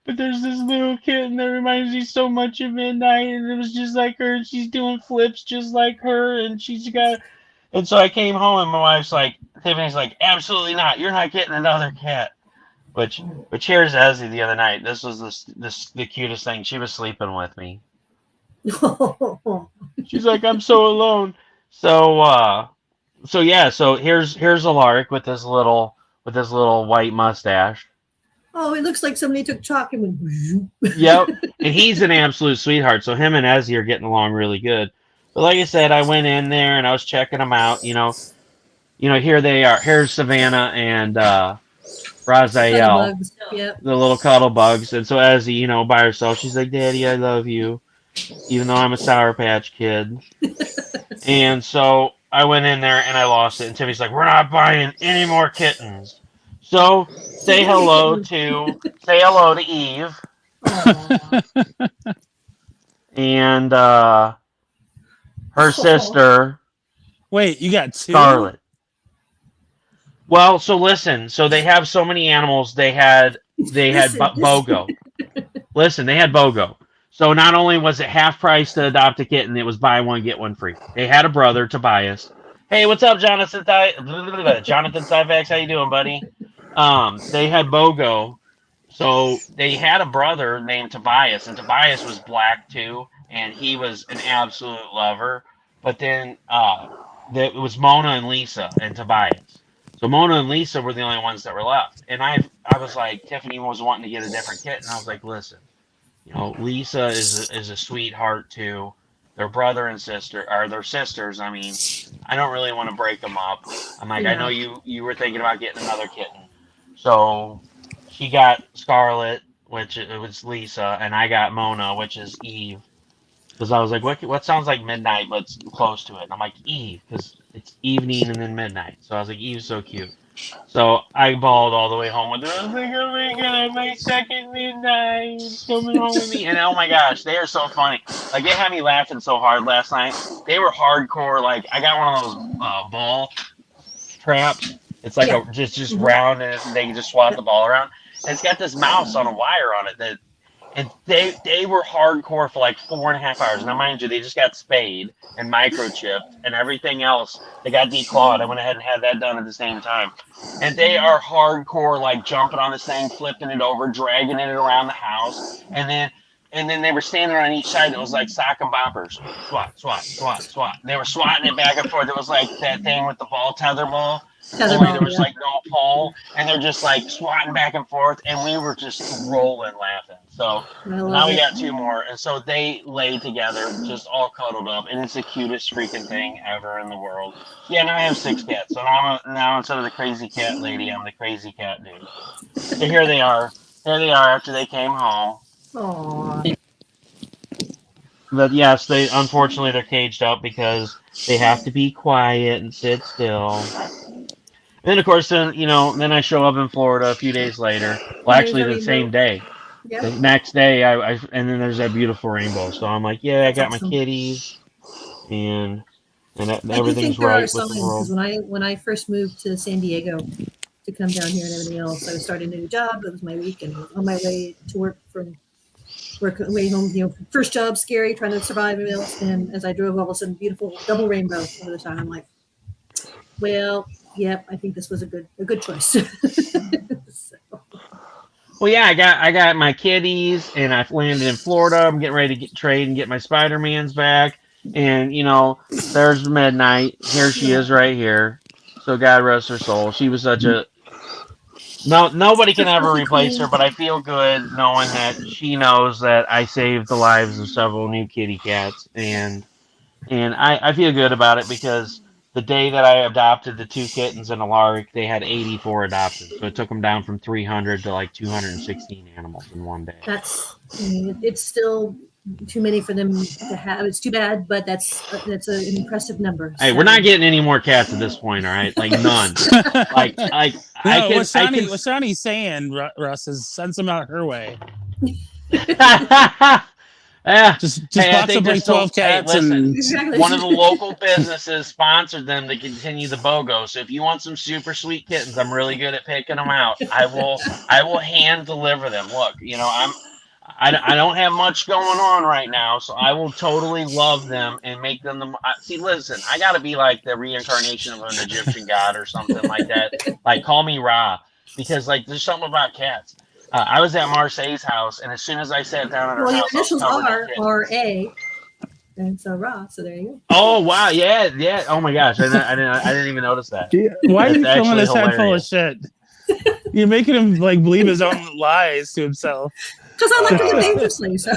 But there's this little kitten that reminds me so much of Midnight, and it was just like her, and she's doing flips just like her, and she's got. And so I came home, and my wife's like, Tiffany's like, absolutely not. You're not getting another cat. But here's Ezzy the other night. This was the cutest thing. She was sleeping with me. She's like, I'm so alone. So yeah. So here's Alaric with this little white mustache. Oh, it looks like somebody took chalk and went. Yep, and he's an absolute sweetheart. So him and Ezzy are getting along really good. But like I said, I went in there and I was checking them out. Here they are. Here's Savannah and Raziel, Yep. the little cuddle bugs. And so Ezzy, by herself, she's like, "Daddy, I love you," even though I'm a Sour Patch Kid. And so I went in there and I lost it. And Timmy's like, "We're not buying any more kittens." So say hello to Eve. And her sister. Wait, you got two? Scarlet. Well, so listen. So they have so many animals. They had BOGO. Listen, they had BOGO. So not only was it half price to adopt a kitten, it was buy one get one free. They had a brother, Tobias. Hey, what's up, Jonathan? Jonathan Syfax, how you doing, buddy? They had BOGO. So they had a brother named Tobias, and Tobias was black too, and he was an absolute lover. But then it was Mona and Lisa and Tobias. So Mona and Lisa were the only ones that were left. And I was like, Tiffany was wanting to get a different kitten. I was like, listen, Lisa is a sweetheart too. Their brother and sister, or their sisters. I mean, I don't really want to break them up. I'm like, I know you were thinking about getting another kitten. So she got Scarlet, which it was Lisa, and I got Mona, which is Eve. Because I was like, what sounds like midnight, but it's close to it? And I'm like, Eve, because it's evening and then midnight. So I was like, Eve's so cute. So I bawled all the way home with her. I was like, oh my God, my second midnight coming home with me. And oh my gosh, they are so funny. Like, they had me laughing so hard last night. They were hardcore. Like, I got one of those ball traps. It's like just round, and they can just swat the ball around. And it's got this mouse on a wire on it and they were hardcore for like 4.5 hours. Now, mind you, they just got spayed and microchipped and everything else. They got declawed. I went ahead and had that done at the same time. And they are hardcore, like jumping on this thing, flipping it over, dragging it around the house. And then and then they were standing on each side. It was like sock and boppers, swat, swat, swat, swat. They were swatting it back and forth. It was like that thing with the ball, tether ball. Only there Tetherball, was yeah. like no pole, and they're just like swatting back and forth, and we were just rolling laughing. So I now love we it. got 2 more, and so they lay together, just all cuddled up, and it's the cutest freaking thing ever in the world. Yeah, now I have 6 cats, so now instead of the crazy cat lady, I'm the crazy cat dude. So here they are. Here they are after they came home. Aw. But yes, they unfortunately they're caged up because they have to be quiet and sit still. And then of course then I show up in Florida a few days later. Well, And there's actually our the rainbow. same day. Yeah, The next day I and then there's that beautiful rainbow. So I'm like, yeah, I that's got my awesome. kitties and I do everything's think there are right with the signs because world. when I first moved to San Diego to come down here and everything else, I was starting a new job. It was my week, and I was on my way to work from work way home. First job, scary, trying to survive everything else. And as I drove, all of a sudden, beautiful double rainbow over the town. I'm like, well, yep, I think this was a good choice. So, Well, yeah, I got my kitties, and I landed in Florida. I'm getting ready to trade and get my Spider-Mans back. And there's midnight. Here she yeah, is, right here. So God rest her soul. She was such a no. Nobody the can ever fluffy replace her, queen. but I feel good knowing that she knows that I saved the lives of several new kitty cats, and I feel good about it because the day that I adopted the 2 kittens and a lark, they had 84 adoptions. So it took them down from 300 to like 216 animals in one day. I mean, it's still too many for them to have. It's too bad, but that's an impressive number. Hey, we're So, not getting any more cats at this point, all right? Like none. Like I No, can I can. What Shawnee's saying, Russ, is send some out her way. Yeah. Just Hey, I box think up they're like so. 12 Hey, cats listen. and exactly. One of the local businesses sponsored them to continue the BOGO. So if you want some super sweet kittens, I'm really good at picking them out. I will hand deliver them. Look, I don't have much going on right now, so I will totally love them and make them see. Listen, I got to be like the reincarnation of an Egyptian god or something like that. Like call me Ra, because like there's something about cats. I was at Marseille's house, and as soon as I sat down at her Well, your house, I was initials covered in are kittens. R.A. and so Ra. So there you Oh wow, yeah, yeah. Oh my gosh, I didn't even notice that. why are That's you filling actually his head full of hilarious. shit? You're making him like believe his own lies to himself. go. Because I like to live Uh, dangerously. So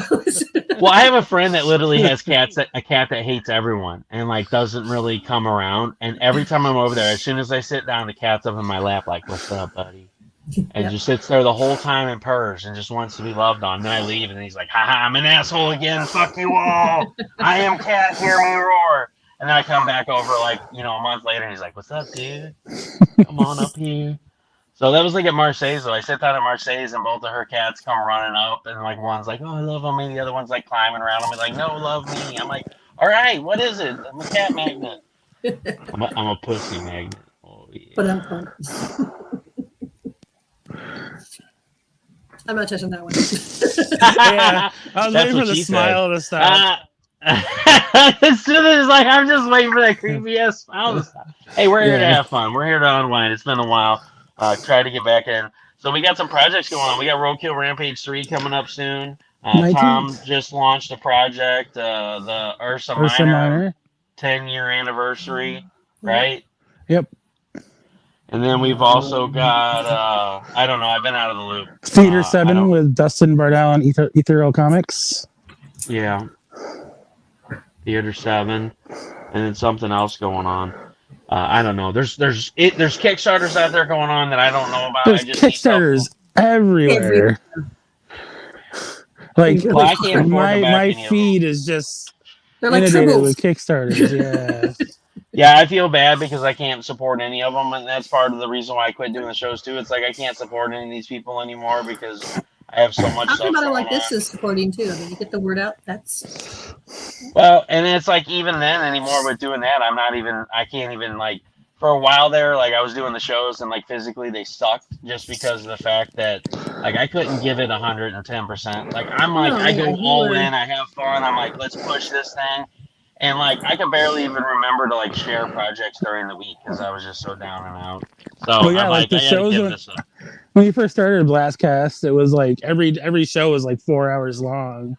well, I have a friend that literally has a cat that hates everyone and like doesn't really come around. And every time I'm over there, as soon as I sit down, the cat's up in my lap, like, "What's up, buddy?" And yep. just sits there the whole time and purrs and just wants to be loved on. Then I leave, and he's like, "Haha, I'm an asshole again. Fuck you all. I am cat. Hear me roar." And then I come back over like a month later, and he's like, "What's up, dude? Come on up here." So that was like at Marseille's though. I sit down at Marseille's and both of her cats come running up, and like one's like, "Oh, I love him," and the other one's like climbing around him and like, "No, love me." I'm like, "All right, what is it? I'm a cat magnet. I'm a pussy magnet." Oh But yeah. I'm not touching that one. Yeah, I was That's waiting for what the she said. smile to stop. As soon as like I'm just waiting for that creepy ass smile to stop. Hey, we're here to Yeah. have fun. We're here to unwind. It's been a while. Try to get back in. So we got some projects going on. We got Roadkill Rampage 3 coming up soon. 19th. Tom just launched a project, the Ursa Minor 10-year anniversary, right? Yep. And then we've also got I don't know. I've been out of the loop. Theater I 7 don't. with Dustin Bardell and Ethereal Comics. Yeah. Theater 7, and then something else going on. I don't know. There's Kickstarters out there going on that I don't know about. There's I just see stuff. Kickstarters everywhere. Like Well, I can't afford to back my any of them. feed is just They're like inundated with tribbles. Kickstarters. Yeah. Yeah, I feel bad because I can't support any of them, and that's part of the reason why I quit doing the shows too. It's like I can't support any of these people anymore because I have so much Talking stuff about it going like this on. is supporting too. I mean, you get the word out. That's Well, and it's like even then anymore with doing that, I can't even like for a while there, like I was doing the shows and like physically they sucked just because of the fact that like I couldn't give it 110%. Like I'm like no, I yeah. go You all were in, I have fun, I'm like let's push this thing, and like I can barely even remember to like share projects during the week because I was just so down and out. So Well, yeah, I'm like like the I gotta shows give when this up. when you first started Blastcast, it was like every show was like 4 hours long,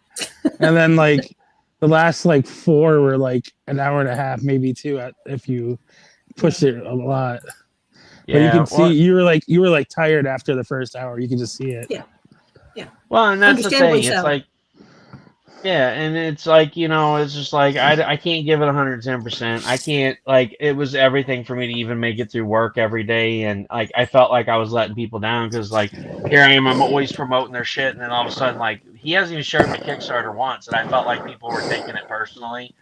and then like the last like four were like an hour and a half, maybe two, if you pushed it a lot. But you Yeah, could see you were like tired after the first hour. You could just see it. Yeah. Yeah. well, and that's the Understandably thing. It's so. like, yeah, and it's like, it's just like I can't give it 110%. I can't, like, it was everything for me to even make it through work every day, and like I felt like I was letting people down because like here I am, I'm always promoting their shit, and then all of a sudden like he hasn't even shared my Kickstarter once, and I felt like people were taking it personally,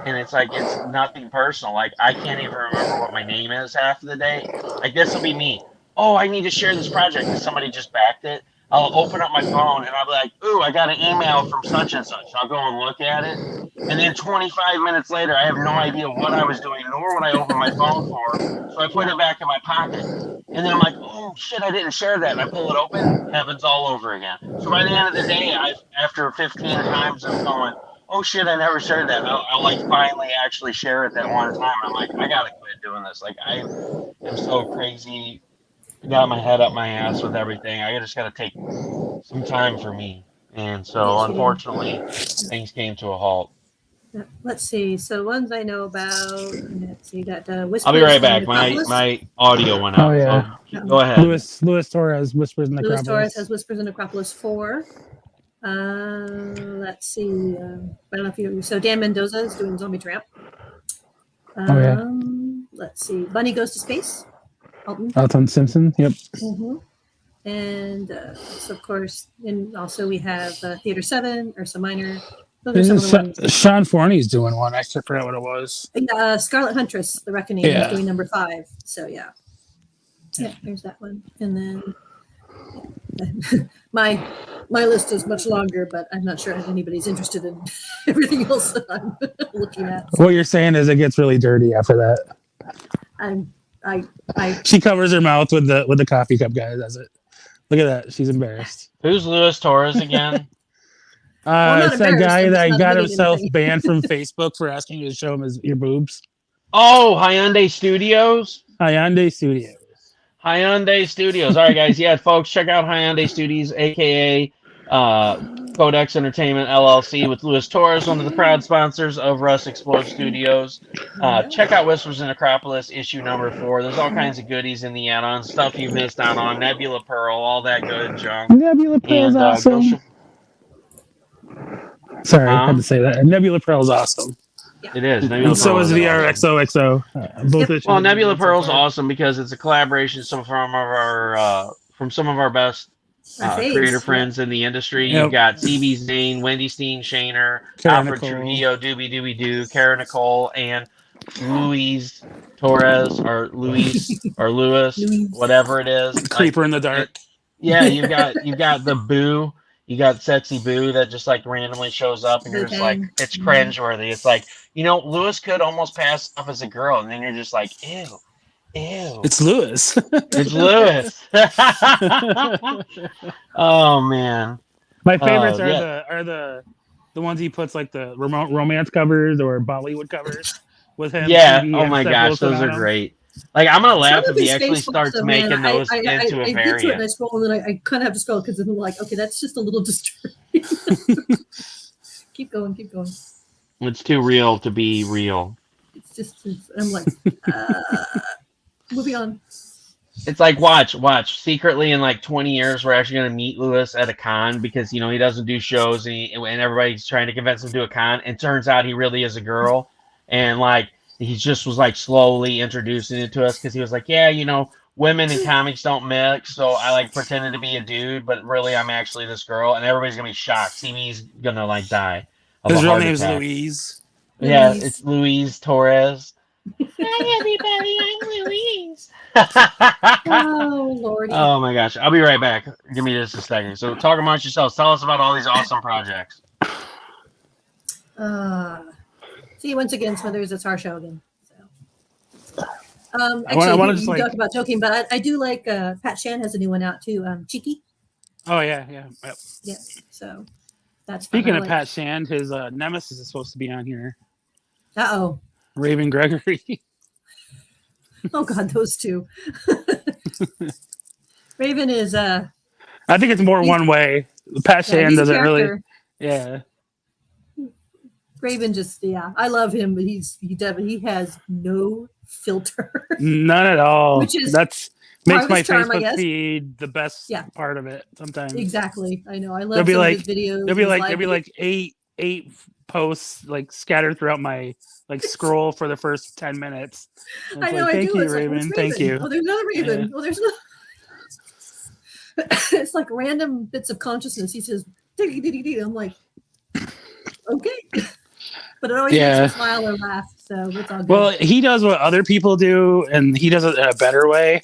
and it's like it's nothing personal. Like I can't even remember what my name is half of the day. Like this will be me. Oh, I need to share this project because somebody just backed it. I'll open up my phone and I'll be like, "Ooh, I got an email from such and such." I'll go and look at it, and then 25 minutes later, I have no idea what I was doing nor what I opened my phone for. So I put it back in my pocket, and then I'm like, "Oh shit, I didn't share that." And I pull it open, happens all over again. So by the end of the day, after 15 times of going, "Oh shit, I never shared that," I'll like finally actually share it that one time. I'm like, I gotta quit doing this. Like I am so crazy, got my head up my ass with everything. I just gotta take some time for me. And so Yes, you do. unfortunately, things came to a halt. Yeah. Let's see. So ones I know about. Let's see. You got I'll be Whispers right in the back. My Necropolis. my audio went Oh out, yeah, so Um, go ahead. Louis Torres, Whispers in the Louis Torres Necropolis. has Whispers in the Necropolis 4. Let's see. I don't know if you. So Dan Mendoza is doing Zombie Tramp. Oh yeah, Let's see. Bunny Goes to Space. Alton. Alton Simpson. Yep. Mm-hmm. And so, of course, and also we have Theater 7, Ursa Minor. Those are some of the ones. Sean Forney's doing one. I forgot what it was. Scarlet Huntress, The Reckoning, is doing number 5. So, yeah. Yeah, there's that one. And then my list is much longer, but I'm not sure if anybody's interested in everything else that I'm looking at. So. What you're saying is it gets really dirty after that. She covers her mouth with the coffee cup, guys. That's it. Look at that. She's embarrassed. Who's Louis Torres again? It's that guy that got himself banned from Facebook for asking you to show him your boobs. Oh, Hyundai Studios. Hyundai Studios. Hyundai Studios. All right, guys. Yeah, folks, check out Hyundai Studios, aka Codex Entertainment LLC, with Louis Torres, one of the proud sponsors of Russ Explode Studios. Check out Whispers in Acropolis issue number 4. There's all kinds of goodies in the add-on, stuff you've missed out on, Nebula Pearl, all that good junk. Nebula Pearl's awesome. Sorry, I had to say that. Nebula Pearl's awesome. It is. And so is VRXOXO. Well, Nebula Pearl's awesome because it's a collaboration from some of our best creator friends in the industry. Yep. You've got CB Zane, Wendy Steen Shaner, Alfred Trujillo, Doobie Doobie Doo, Kara Nicole, and Louise Torres or Louis, whatever it is. Creeper in the dark. You've got the Boo. You got Sexy Boo that just like randomly shows up, and you're just like, it's cringeworthy. It's like, Lewis could almost pass off as a girl, and then you're just like, ew. It's Lewis. It's Lewis. Oh man. My favorites are the ones he puts like the romance covers or Bollywood covers with him. Yeah. Oh my gosh, those are great. Like I'm gonna laugh if he actually starts making those into a variant. I scroll and then I kind of have to scroll because I'm like, okay, that's just a little disturbing. Keep going. It's too real to be real. I'm like, moving on. It's like watch. Secretly in like 20 years, we're actually gonna meet Lewis at a con because he doesn't do shows and everybody's trying to convince him to do a con. And turns out he really is a girl, and like. He just was like slowly introducing it to us because he was like, yeah, women in comics don't mix, so I like pretended to be a dude, but really I'm actually this girl, and everybody's gonna be shocked. CB's gonna like die. His real name's Louise. Yeah, it's Louise Torres. Hi everybody, I'm Louise. Oh Lordy. Oh my gosh, I'll be right back. Give me just a second. So talk amongst yourselves. Tell us about all these awesome projects. See, once again, Smithers, it's our show again. So, actually, you talked about joking, but I do like Pat Shan has a new one out too, Cheeky. Oh yeah. Yep. Yeah, so that's speaking of Pat Shan, his nemesis is supposed to be on here. Uh-oh. Raven Gregory. Oh God, those two. Raven is I think it's more he's- one way. Pat yeah, Shan he's a doesn't really. character. Yeah. Raven just I love him, but he has no filter, None at all. which is That's part makes of my his charm, I Facebook guess. feed the best Yeah. part of it sometimes. Exactly. I know. I There'll love be some like of his videos. there'll be his like live there'll be like eight posts like scattered throughout my like scroll for the first 10 minutes. And I it's know. like, I thank do. you, It's like, Raven. what's Thank Raven? you. Oh, there's another Raven. Yeah. Oh, there's no. It's like random bits of consciousness. He says, "Diddy, diddy, diddy." I'm like, okay, but it always makes me smile or laugh. So it's all good. Well, he does what other people do, and he does it in a better way.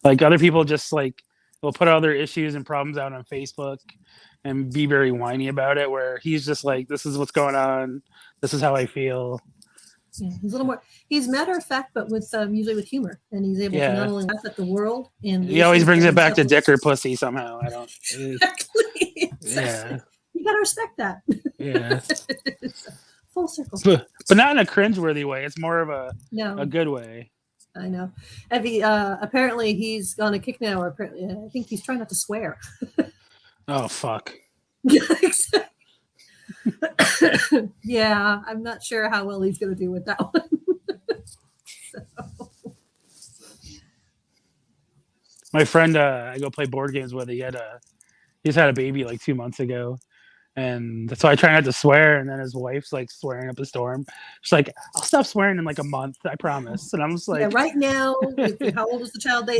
Like other people just like will put all their issues and problems out on Facebook and be very whiny about it, where he's just like, this is what's going on, this is how I feel. Yeah, he's a little more. He's matter of fact, but with usually with humor, and he's able to not only laugh at the world and he always brings it back to dick or pussy somehow. I don't. Exactly. Yeah. You gotta respect that. Yeah. Full circle. But not in a cringeworthy way. It's more of a good way. I know. And apparently he's on a kick now. Or apparently, I think he's trying not to swear. Oh fuck. Yeah, I'm not sure how well he's going to do with that one. So. My friend, I go play board games with. He's had a baby like 2 months ago, and so I try not to swear. And then his wife's like swearing up a storm. She's like, "I'll stop swearing in like a month, I promise." And I'm just like, yeah, right now, how old is the child? They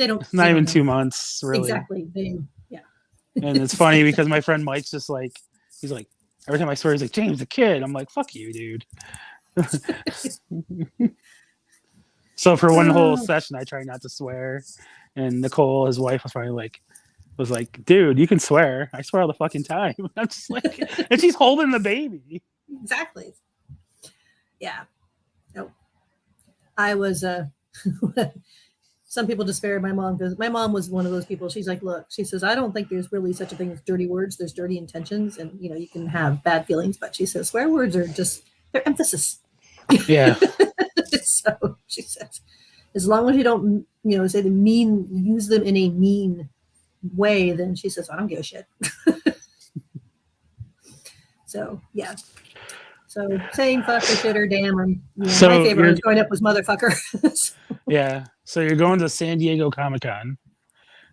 don't. Not even 2 months, really. Exactly. Yeah. And it's funny because my friend Mike's just like, he's like, every time I swear, he's like, "James, the kid." I'm like, "Fuck you, dude." So for one whole session, I tried not to swear, and Nicole, his wife, was like, "Dude, you can swear. I swear all the fucking time." I'm just like, and she's holding the baby. Exactly. Yeah. Nope. I was some people disparage my mom because my mom was one of those people. She's like, look, she says, I don't think there's really such a thing as dirty words. There's dirty intentions, and you can have bad feelings, but she says swear words are just their emphasis. Yeah. So she says, as long as you don't, say use them in a mean way, then she says, I don't give a shit. So yeah. So saying fuck or shit or damn, or my favorite growing up was motherfucker. So. Yeah. So you're going to San Diego Comic-Con.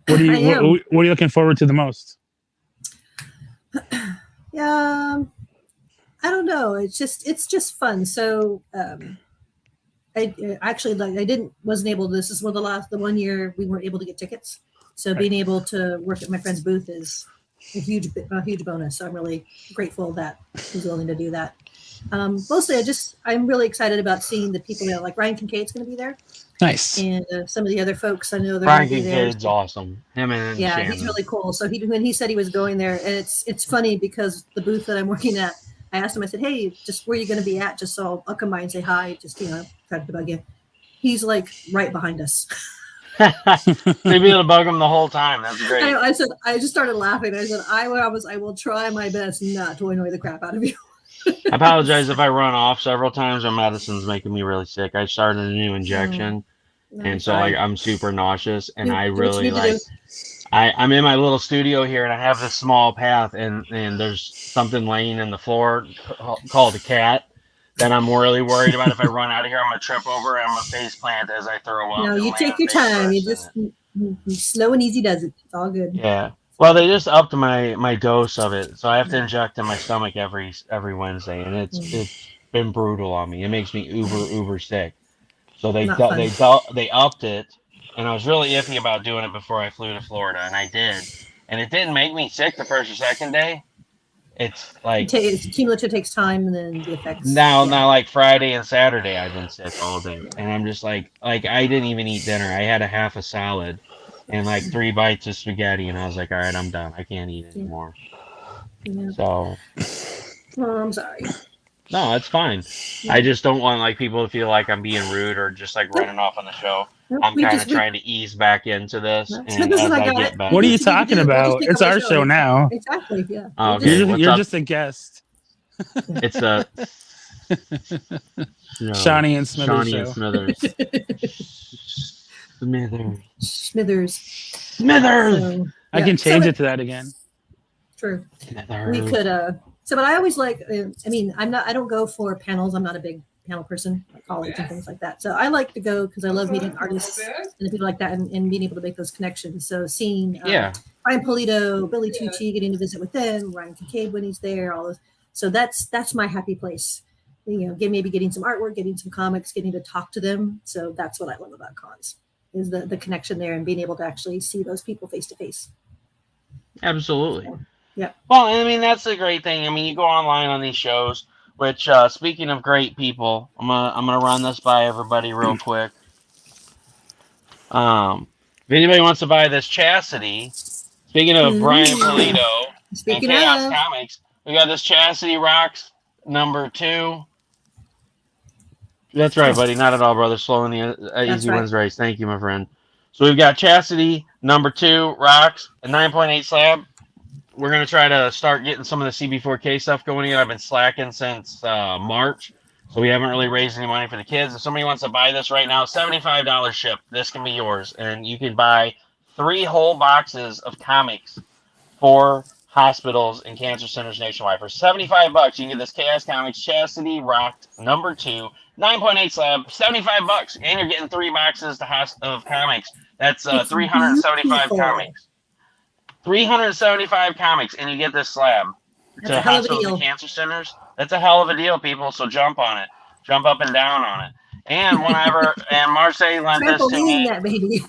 What are you looking forward to the most? Yeah. I don't know. It's just fun. So I wasn't able to, this is the 1 year we weren't able to get tickets. So being able to work at my friend's booth is a huge bonus. So I'm really grateful that he's willing to do that. Mostly I'm really excited about seeing the people there. Like Ryan Kincaid's going to be there. Nice. And some of the other folks I know they're Ryan going to be there. Kincaid's awesome. Him and Shannon. He's really cool. So when he said he was going there, and it's funny because the booth that I'm working at, I asked him, I said, hey, just where are you going to be at? Just so I'll come by and say hi, just, try to bug you. He's like right behind us. Maybe it'll bug him the whole time. That's great. I said, I just started laughing. I said, I will try my best not to annoy the crap out of you. I apologize if I run off several times. My medicine's making me really sick. I started a new injection, and so I'm super nauseous, and I really I'm in my little studio here, and I have this small path, and there's something laying in the floor called a cat that I'm really worried about. If I run out of here, I'm gonna trip over and I'm gonna face plant as I throw up. No, you take your time. You just slow and easy does it. It's all good. Yeah. Well, they just upped my dose of it, so I have to inject in my stomach every Wednesday, and it's been brutal on me. It makes me uber sick. So they upped it, and I was really iffy about doing it before I flew to Florida, and I did, and it didn't make me sick the first or second day. It's like it's cumulative, takes time, and then the effects. Now like Friday and Saturday, I've been sick all day, and I'm just like I didn't even eat dinner. I had a half a salad and like 3 bites of spaghetti, and I was like, all right, I'm done. I can't eat anymore. Yeah. So. Oh, I'm sorry. No, it's fine. Yeah. I just don't want like people to feel like I'm being rude or just like running off on the show. Nope, I'm kind of trying to ease back into this. And as I get better. What are you talking about? It's our show now. Exactly. Yeah. Okay. You're just a guest. It's a Shawnee and Smithers. Shawnee and Smithers. Smithers. Smithers. So, I yeah. can change So, it to that again. true. Smithers. We could but I always like I mean I don't go for panels. I'm not a big panel person like college and things like that, so I like to go because I love meeting artists and people like that, and being able to make those connections. So seeing Yeah. Ryan Polito, Billy Tucci, getting to visit with them, Ryan Kincaid when he's there, all those. So that's my happy place. Maybe getting some artwork, getting some comics, getting to talk to them. So that's what I love about cons, is the connection there and being able to actually see those people face to face. Absolutely. So, yeah. Well, I mean, that's the great thing. I mean, you go online on these shows, which, speaking of great people, I'm gonna run this by everybody real quick. If anybody wants to buy this Chastity, speaking of Brian Polito and Speaking Chaos of, Comics, we got this Chastity Rocks #2. That's right, buddy. Not at all, brother. Slow in the that's easy right. wins race. Thank you, my friend. So we've got Chastity #2 Rocks, a 9.8 slab. We're going to try to start getting some of the CB4K stuff going in. I've been slacking since March, so we haven't really raised any money for the kids. If somebody wants to buy this right now, $75 ship. This can be yours, and you can buy 3 whole boxes of comics for hospitals and cancer centers nationwide for $75. You can get this Chaos Comics Chastity Rocked #2 9.8 slab, $75, and you're getting 3 boxes of comics. That's It's 375 beautiful. comics. 375 comics, and you get this slab That's a to hell of a hospitals and deal. cancer centers. That's a hell of a deal, people. So jump on it, jump up and down on it. And Marseille lent this to Trampoline me that baby.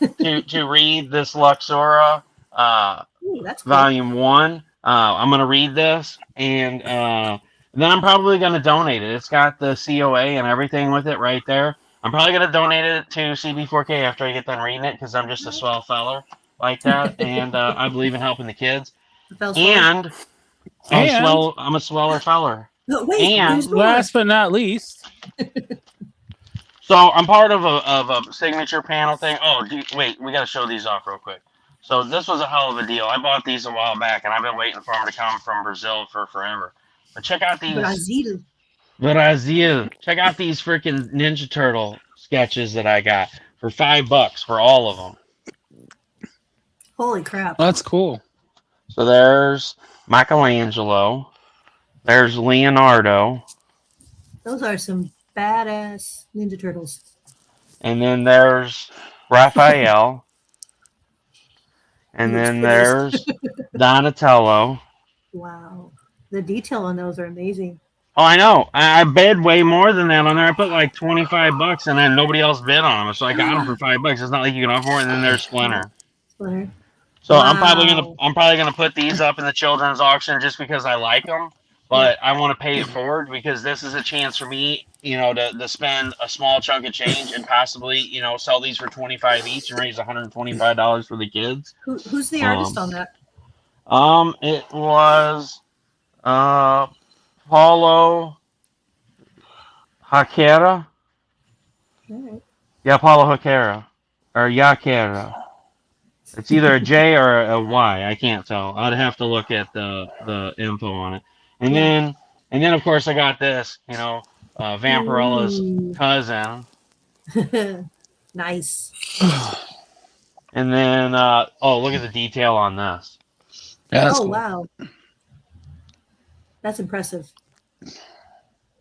to read this Luxora Ooh, that's cool. Volume 1. I'm gonna read this, and then I'm probably gonna donate it. It's got the COA and everything with it right there. I'm probably gonna donate it to CB4K after I get done reading it because I'm just a swell feller like that, and I believe in helping the kids. And And I'm a sweller feller. No, wait, And there's more. last but not least, so I'm part of a signature panel thing. Oh, wait, we got to show these off real quick. So this was a hell of a deal. I bought these a while back, and I've been waiting for them to come from Brazil for forever. But check out these Brazil. Check out these freaking Ninja Turtle sketches that I got for $5 for all of them. Holy crap. that's cool. So there's Michelangelo. There's Leonardo. Those are some badass Ninja Turtles. And then there's Raphael. And He looks then pretty as- there's Donatello. Wow. The detail on those are amazing. Oh, I know. I bid way more than that on there. I put like $25, and then nobody else bid on them, so I got them for $5. It's not like you can offer more. And then there's Splinter. Splinter. So Wow. I'm probably gonna put these up in the children's auction just because I like them. But I want to pay it forward because this is a chance for me, to spend a small chunk of change and possibly, sell these for 25 each and raise $125 for the kids. Who's the artist on that? It was Paulo Haquera. All right. Yeah, Paulo Haquera or Yaquera. It's either a J or a Y. I can't tell. I'd have to look at the info on it. And then of course I got this, Vampirella's cousin. Nice. And then look at the detail on this. Yeah, that's cool. Wow. That's impressive.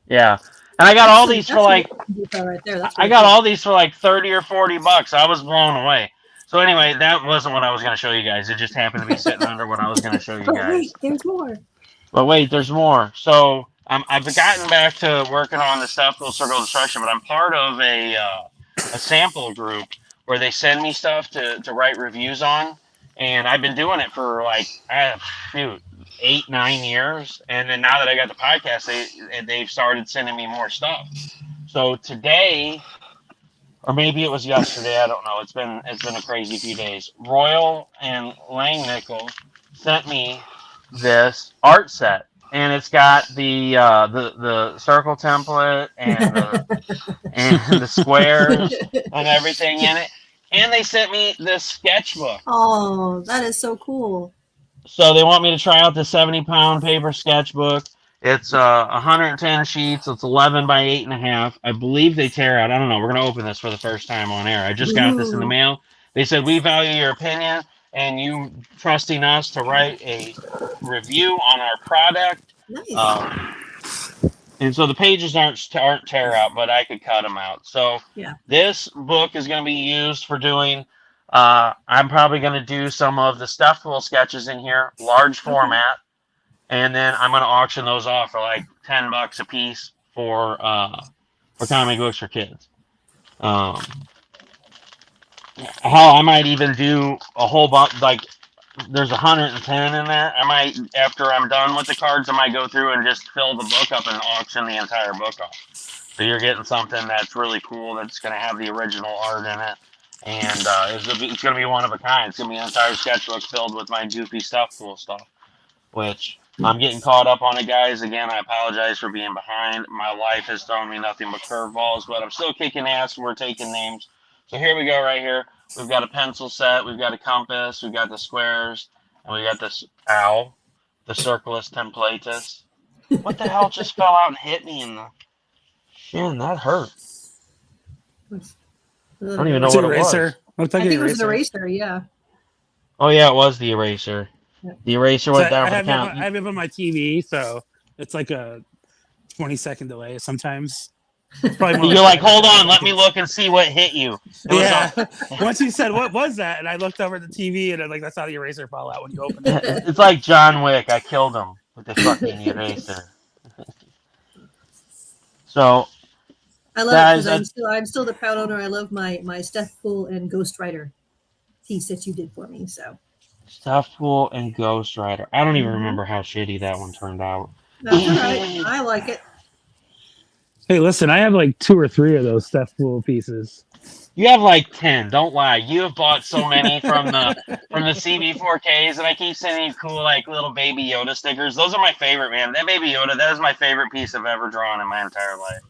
Yeah. And I got all these for like right there. I got all these for like $30 or $40. I was blown away. So anyway, that wasn't what I was going to show you guys. It just happened to be sitting under what I was going to show you guys. Wait, there's more. But wait, there's more. So I've gotten back to working on the Stefpool Circle of Destruction, but I'm part of a sample group where they send me stuff to write reviews on, and I've been doing it for like 8-9 years, and then now that I got the podcast, they've started sending me more stuff. So today, or maybe it was yesterday, I don't know. It's been a crazy few days. Royal and Langnickel sent me this art set, and it's got the circle template and the squares and everything in it. And they sent me this sketchbook. Oh, that is so cool. So they want me to try out the 70-pound paper sketchbook. It's 110 sheets. It's 11 by 8.5. I believe they tear out. I don't know. We're gonna open this for the first time on air. I just got this in the Ooh, mail. They said we value your opinion and you trusting us to write a review on our product. nice. Um, and so the pages aren't tear out, but I could cut them out. So Yeah. this book is going to be used for doing. I'm probably going to do some of the Stefpool sketches in here, large Okay. format, and then I'm going to auction those off for like $10 a piece for comic books for kids. Um, Hell, I might even do a whole bunch. Like, there's 110 in there. I might, after I'm done with the cards, I might go through and just fill the book up and auction the entire book off. So you're getting something that's really cool. That's going to have the original art in it, and it's going to be one of a kind. It's going to be an entire sketchbook filled with my goofy Stefpool stuff, which I'm getting caught up on it, guys. Again, I apologize for being behind. My life has thrown me nothing but curveballs, but I'm still kicking ass. We're taking names. So here we go, right here. We've got a pencil set. We've got a compass. We've got the squares, and we got this owl, the circulus templatus. What the hell just fell out and hit me in the shin? That hurt. Ugh. I don't even know It's what an it was. eraser. Looks like I an think it was an eraser. eraser. Yeah. Oh yeah, it was the eraser. Yeah. The eraser So went down I for the have it. count. I have it on my TV, so it's like a 20-second delay sometimes. It's probably more You're like, 5 or hold 7 on, let me seconds. look and see what hit you. It was Yeah. Once you said what was that, and I looked over at the TV, and I saw the eraser fall out when you opened it. it's like John Wick. I killed him with the fucking eraser. So, I love it guys, because I'm still the proud owner. I love my Stefpool and Ghost Rider piece that you did for me. So Stefpool and Ghost Rider. I don't even mhm. remember how shitty that one turned out. That's all right. I like it. Hey, listen, I have like 2 or 3 of those Stefpool pieces. You have like 10. Don't lie. You have bought so many from the CB4Ks, and I keep sending you cool like little baby Yoda stickers. Those are my favorite, man. That baby Yoda, that is my favorite piece I've ever drawn in my entire life.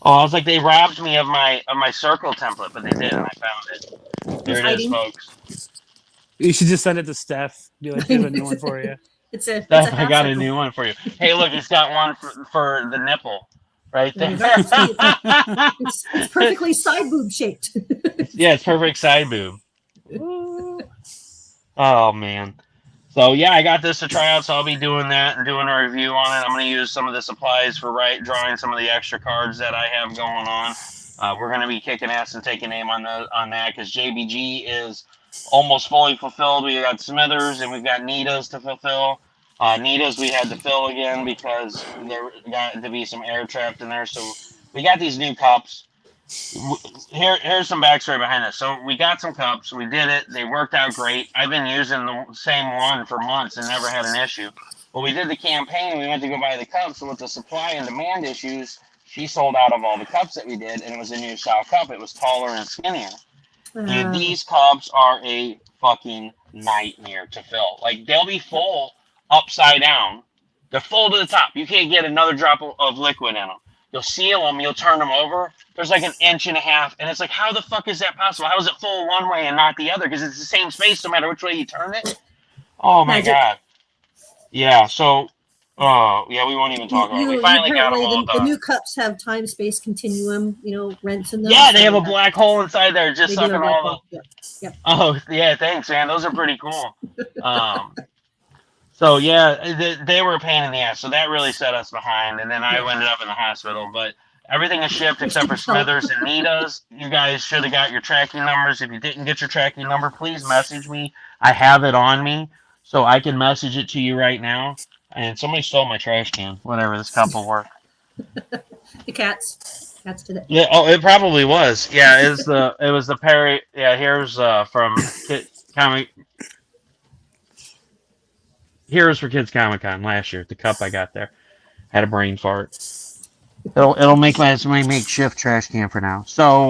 Oh, I was like, they robbed me of my circle template, but they didn't. I found it. Here He's it is, hiding. folks. You should just send it to Steph. Be like, here's a new one for you. It's a Steph, I half got a circle. new one for you. Hey, look, it's got one for the nipple right There there. you go. See, it's perfectly side boob shaped. Yeah, it's perfect side boob. Oh man. So yeah, I got this to try out, so I'll be doing that and doing a review on it. I'm going to use some of the supplies for drawing some of the extra cards that I have going on. We're going to be kicking ass and taking aim on that because JBG is almost fully fulfilled. We got Smithers and we've got Nita's to fulfill. Nita's we had to fill again because there got to be some air trapped in there. So we got these new cups. Here's some backstory behind this. So we got some cups. We did it. They worked out great. I've been using the same one for months and never had an issue. Well, we did the campaign. We went to go buy the cups. So with the supply and demand issues, she sold out of all the cups that we did, and it was a new style cup. It was taller and skinnier. Dude, Uh, these cups are a fucking nightmare to fill. Like, they'll be full upside down. They're full to the top. You can't get another drop of liquid in them. You'll seal them, you'll turn them over. There's like an inch and a half, and it's like, how the fuck is that possible? How is it full one way and not the other? Because it's the same space no matter which way you turn it. Oh my magic. god. Yeah, so, yeah, we won't even talk about it. We You finally got them apparently all the done. new cups have time space continuum, rents in them. Yeah, they so have a black hole inside there just they do sucking have black all the. hole. Yep. Oh, yeah, thanks, man. Those are pretty cool. So yeah, they were a pain in the ass. So that really set us behind. And then I Yeah. ended up in the hospital. But everything is shipped Which except for didn't help. Smithers and Nita's. You guys should have got your tracking numbers. If you didn't get your tracking number, please message me. I have it on me, so I can message it to you right now. And somebody stole my trash can. Whatever, this cup will work. The cats did it. Yeah, oh, it probably was. Yeah, it was the Perry. Yeah, here's from Comic. Heroes for Kids Comic Con last year. The cup I got there had a brain fart. It'll make my makeshift trash can for now. So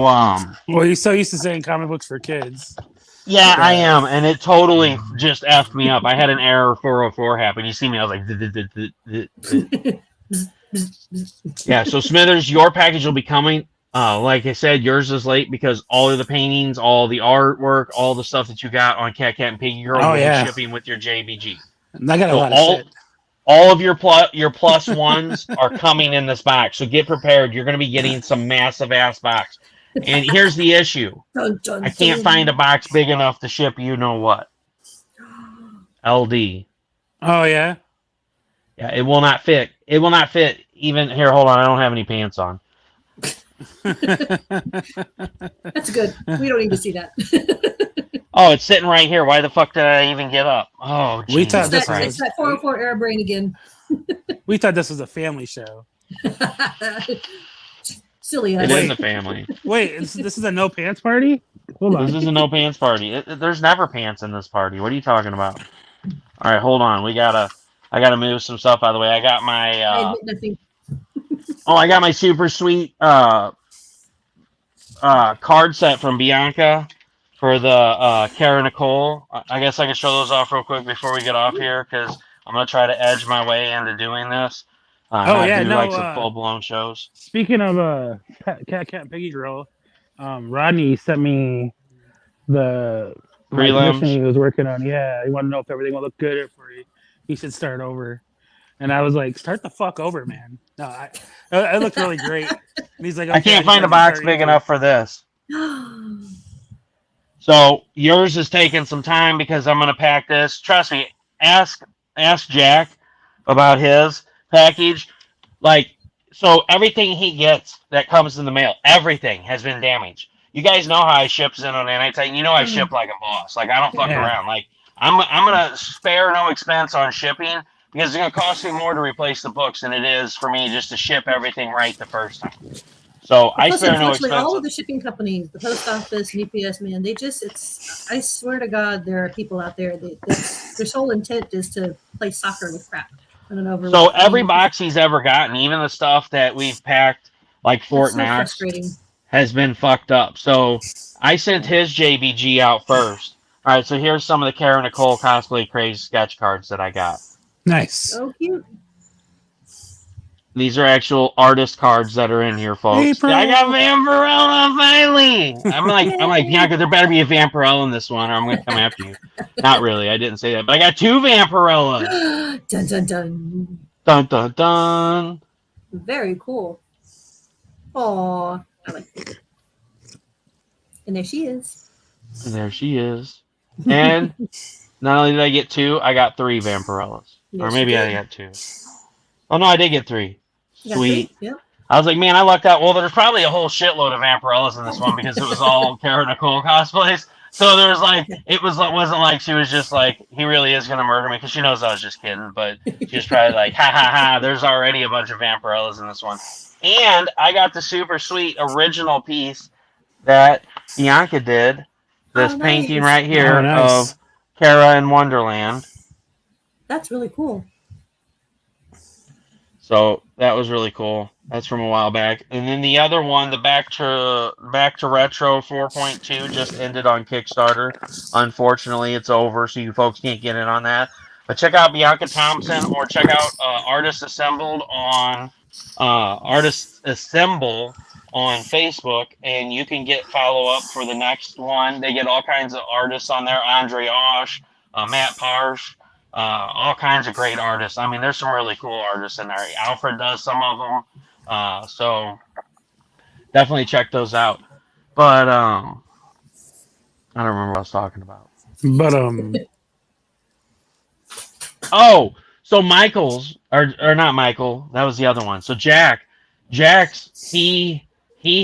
Well, you're so used to saying comic books for kids. yeah, I am, and it totally just effed me up. I had an error 404 happen. You see me, I was like, yeah. So Smithers, your package will be coming. Like I said, yours is late because all of the paintings, all the artwork, all the stuff that you got on Cat and Piggy Girl will be shipping with your JBG. And I got a So lot of shit. All of your plus ones are coming in this box. So get prepared. You're going to be getting some massive ass box. And here's the issue. Dun, dun, I can't find a box big enough to ship you know what. LD. Oh yeah. Yeah, it will not fit. It will not fit. Even here, hold on. I don't have any pants on. That's good. We don't need to see that. Oh, it's sitting right here. Why the fuck did I even get up? Oh, We thought Jesus this It's that 404 air brain again. We thought this was a family show. Silly. It us. is a family. Wait, this is a no pants party? Hold on. This is a no pants party. There's never pants in this party. What are you talking about? All right, hold on. I gotta move some stuff out of the way. I got my. I admit nothing. I got my super sweet card set from Bianca for the Kara Nicole. I guess I can show those off real quick before we get off here because I'm gonna try to edge my way into doing this. Like some full blown shows. Speaking of Cat Piggy Girl, Rodney sent me the commission he was working on. Yeah, he wanted to know if everything will look good for you. He should start over. And I was like, start the fuck over, man. No, it looked really great. And he's like, okay, I can't find a box big enough for this. So yours is taking some time because I'm going to pack this. Trust me, ask Jack about his package. So everything he gets that comes in the mail, everything has been damaged. You guys know how I ship Zenonite. You know I ship like a boss. Like I don't fuck around. Like I'm going to spare no expense on shipping. Because it's going to cost me more to replace the books than it is for me just to ship everything right the first time. So I spare no expense. All of the shipping companies, the post office, UPS, man, I swear to God, there are people out there their sole intent is to play soccer with crap. I don't know. So every box he's ever gotten, even the stuff that we've packed, like Fort Knox, has been fucked up. So I sent his JBG out first. All right, so here's some of the Kara Nicole Cosplay Craze sketch cards that I got. Nice. So cute. These are actual artist cards that are in here, folks. I got Vampirella finally. I'm like, Bianca, there better be a Vampirella in this one, or I'm going to come after you. Not really. I didn't say that, but I got 2 Vampirellas. Dun dun dun. Dun dun dun. Very cool. Aw, I like it. And there she is. And not only did I get 2, I got 3 Vampirellas. Yes, or maybe I got 2. Oh, no, I did get 3. Sweet. Yep. I was like, man, I lucked out. Well, there's probably a whole shitload of Vampirellas in this one because it was all Kara Nicole cosplays. So there was wasn't like she was just like, he really is going to murder me because she knows I was just kidding. But she was probably like, ha ha ha, there's already a bunch of Vampirellas in this one. And I got the super sweet original piece that Bianca did. This painting right here of Kara in Wonderland. That's really cool. So that was really cool. That's from a while back. And then the other one, the Back to Retro 4.2 just ended on Kickstarter. Unfortunately, it's over, so you folks can't get in on that. But check out Bianca Thompson or check out Artists Assemble on Facebook, and you can get follow up for the next one. They get all kinds of artists on there. Andre Osh, Matt Parsh. All kinds of great artists. I mean, there's some really cool artists in there. Alfred does some of them. So definitely check those out. But I don't remember what I was talking about. But oh, so Michael's or not Michael, that was the other one. So Jack's he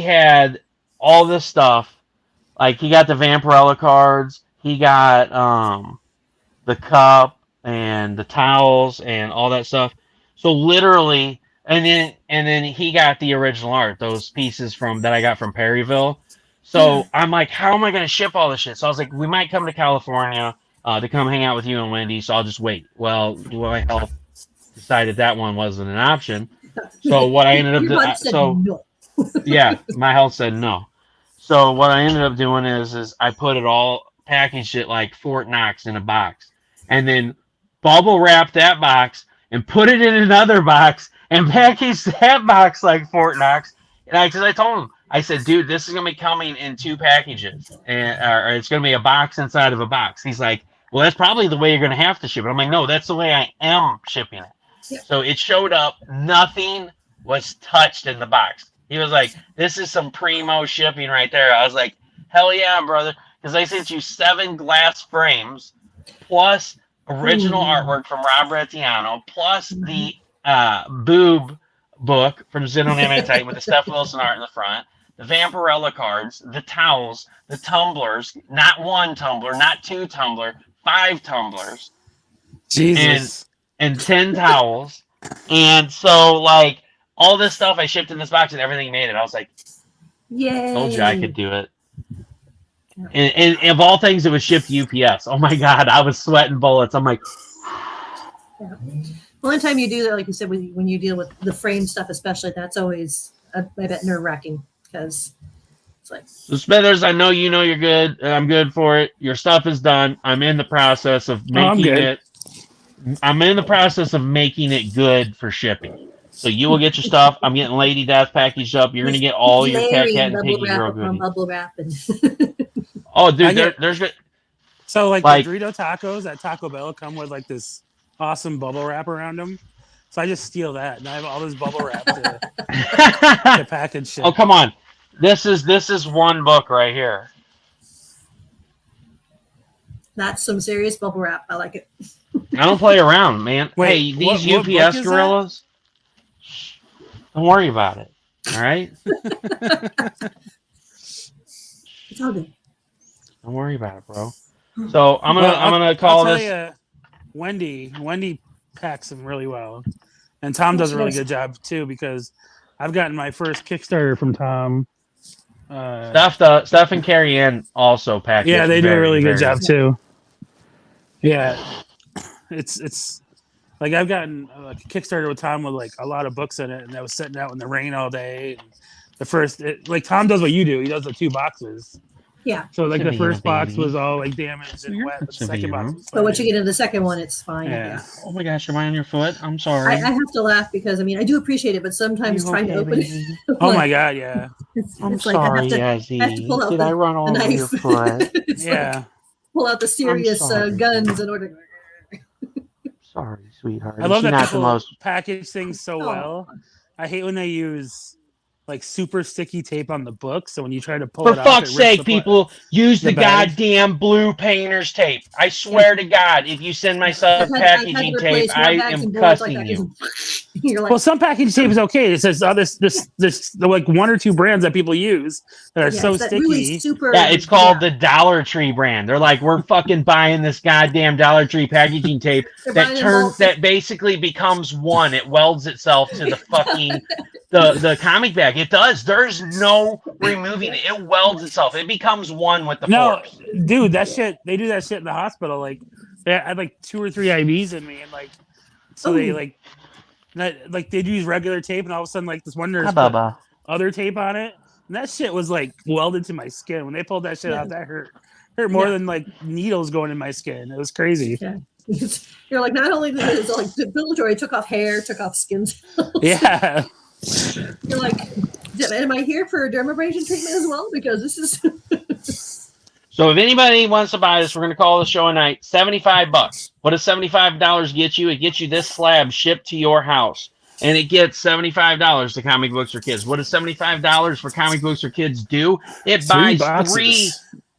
had all this stuff. Like he got the Vampirella cards, he got the cup and the towels and all that stuff. So literally, and then he got the original art, those pieces that I got from Perryville. So I'm like, how am I going to ship all this shit? So I was like, we might come to California to come hang out with you and Wendy. So I'll just wait. Well, my health decided that one wasn't an option. So what I ended up doing, yeah, my health said no. So what I ended up doing is I put it all, packaged it like Fort Knox in a box, and then bubble wrapped that box and put it in another box and packaged that box like Fort Knox. And because I told him, I said, dude, this is gonna be coming in 2 packages, or it's gonna be a box inside of a box. He's like, well, that's probably the way you're gonna have to ship it. I'm like, no, that's the way I am shipping it. Yep. So it showed up. Nothing was touched in the box. He was like, "This is some primo shipping right there." I was like, "Hell yeah, brother!" Because they sent you 7 glass frames plus original Ooh. artwork from Rob Rettiano plus Mhm. the boob book from Zeno Titan with the Steph Wilson art in the front, the Vampirella cards, the towels, the tumblers, not one tumbler, not two tumbler, 5 tumblers, and Jesus. 10 towels. And so like all this stuff I shipped in this box and everything made it. I was like, told you I Yay. could do it. And of all things, it was shipped UPS. Oh my god, I was sweating bullets. I'm like, Yeah. Well, anytime you do that, like you said, when you deal with the frame stuff, especially, that's always, I bet, nerve wracking because it's like, so Smithers, I know you know you're good. And I'm good for it. Your stuff is done. I'm in the process of Oh, I'm making good. it. I'm in the process of making it good for shipping. So you will get your stuff. I'm getting Lady Death packaged up. You're gonna get all he's your Cat Cat layering and bubble Piggy wrap Girl upon goodies. bubble wrap, and Oh, I dude, get there's so like the like Dorito tacos at Taco Bell come with like this awesome bubble wrap around them. So I just steal that, and I have all this bubble wrap to package shit. oh come on. This is one book right here. that's some serious bubble wrap. I like it. I don't play around, man. Wait, Hey, these what book UPS is that? gorillas, don't worry about it. All right? It's all good. Don't worry about it, bro. So I'm Well, gonna I'll call tell this. you, Wendy packs them really well, and Tom Yeah, does she a really does. good job too because I've gotten my first Kickstarter from Tom. Steph and Carrie Ann also Yeah, package they do a very, really good very. job too. Yeah, it's like I've gotten like a Kickstarter with Tom with like a lot of books in it, and that was sitting out in the rain all day. And the first, like Tom does what you do, he does the 2 boxes. Yeah. So like the Savannah, first box baby. was all like damaged and You're wet, good, but the second box Savannah. was But once you fine. get into the second one, it's fine. Yeah. Oh my gosh, am I on your foot? I'm I sorry. have to laugh because I mean I do appreciate it, but Are sometimes you trying to okay, open baby? it, Oh like, my god, yeah, I'm it's like sorry, I have to Yazzie. pull out Did I run the all over your knife. foot? It's like yeah. pull out the I'm serious sorry. guns in order. Sorry, sweetheart. I Is love she that not the people most? package things so Oh, well. I hate when they use like super sticky tape on the book, so when you try to pull For it off, it fuck's rips sake, the people, use the bag. goddamn blue painter's tape. I yeah. swear to God, if you send my son I've had to packaging tape, replace more I bags am and boards like cussing that you. because you're like, Well, some package tape is okay. It says this like 1 or 2 brands that people use that are yeah, so it's that really sticky. super. Yeah, it's called the Dollar Tree brand. They're like, we're fucking buying this goddamn Dollar Tree packaging tape They're buying in bulk. that basically becomes one. It welds itself to the fucking the comic bag. It does. There's no removing it. It welds itself. It becomes one with the No, force. dude, that shit. They do that shit in the hospital. Like, I had like 2 or 3 IVs in me, and like, so they Ooh. like they'd use regular tape, and all of a sudden, like this one Hi, nurse put Bubba. other tape on it, and that shit was like welded to my skin. When they pulled that shit Yeah. out, that hurt more Yeah. than like needles going in my skin. It was crazy. Yeah. You're like, not only is it like depilatory, took off hair, took off skin cells. Yeah. You're like, am I here for dermabrasion treatment as well? Because this is So if anybody wants to buy this, we're going to call the show a night. $75. What does $75 get you? It gets you this slab shipped to your house. And it gets $75 to Comic Books for Kids. What does $75 for Comic Books for Kids do? It 3 buys boxes. 3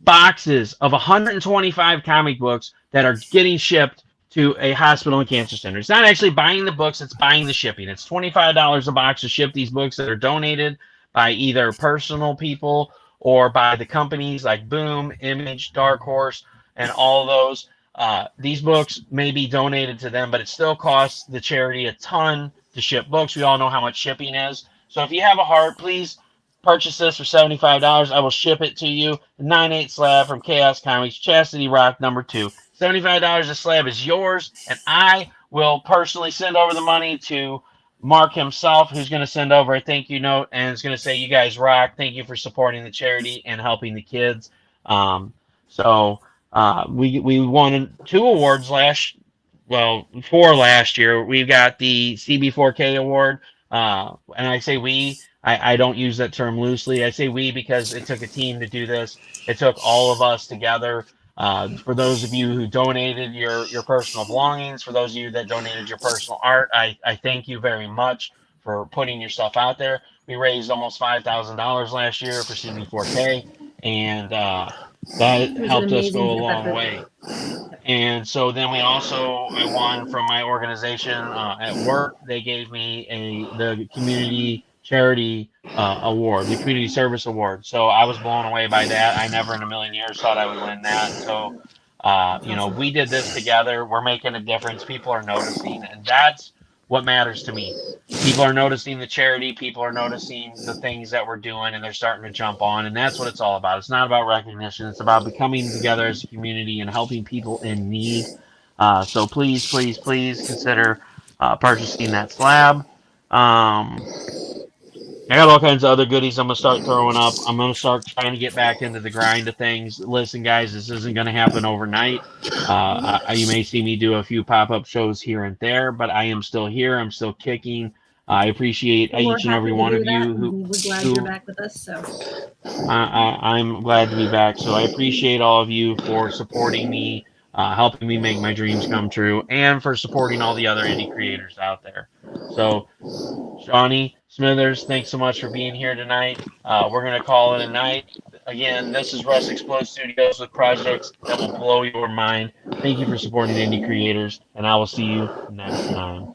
boxes of 125 comic books that are getting shipped to a hospital and cancer center. It's not actually buying the books, it's buying the shipping. It's $25 a box to ship these books that are donated by either personal people or by the companies like Boom, Image, Dark Horse, and all those. These books may be donated to them, but it still costs the charity a ton to ship books. We all know how much shipping is. So if you have a heart, please purchase this for $75. I will ship it to you. The 9/8 slab from Chaos Comics, Chastity Rock #2. $75 a slab is yours, and I will personally send over the money to Mark himself, who's going to send over a thank you note and is going to say, "You guys rock. Thank you for supporting the charity and helping the kids." We won 2 awards for last year. We've got the CB4K award, and I say we. I don't use that term loosely. I say we because it took a team to do this. It took all of us together. For those of you who donated your personal belongings, for those of you that donated your personal art, I thank you very much for putting yourself out there. We raised almost $5,000 last year for CB4K, and that It was an helped us amazing go a long effort. way. And so then I won from my organization at work. They gave me the community charity award, the community service award. So I was blown away by that. I never in a million years thought I would win that. So, That's awesome. we did this together. We're making a difference. People are noticing, and that's what matters to me. People are noticing the charity. People are noticing the things that we're doing, and they're starting to jump on. And that's what it's all about. It's not about recognition. It's about becoming together as a community and helping people in need. So please, please, please consider purchasing that slab. I got all kinds of other goodies I'm gonna start throwing up. I'm gonna start trying to get back into the grind of things. Listen, guys, this isn't gonna happen overnight. You may see me do a few pop-up shows here and there, but I am still here. I'm still kicking. I appreciate Well, we're each and every happy to one hear of that, you and we're glad you're who back with us. So, I'm glad to be back. So I appreciate all of you for supporting me, helping me make my dreams come true, and for supporting all the other indie creators out there. So Shawnee Smithers, thanks so much for being here tonight. We're going to call it a night. Again, this is Russ Explode Studios with projects that will blow your mind. Thank you for supporting indie creators, and I will see you next time.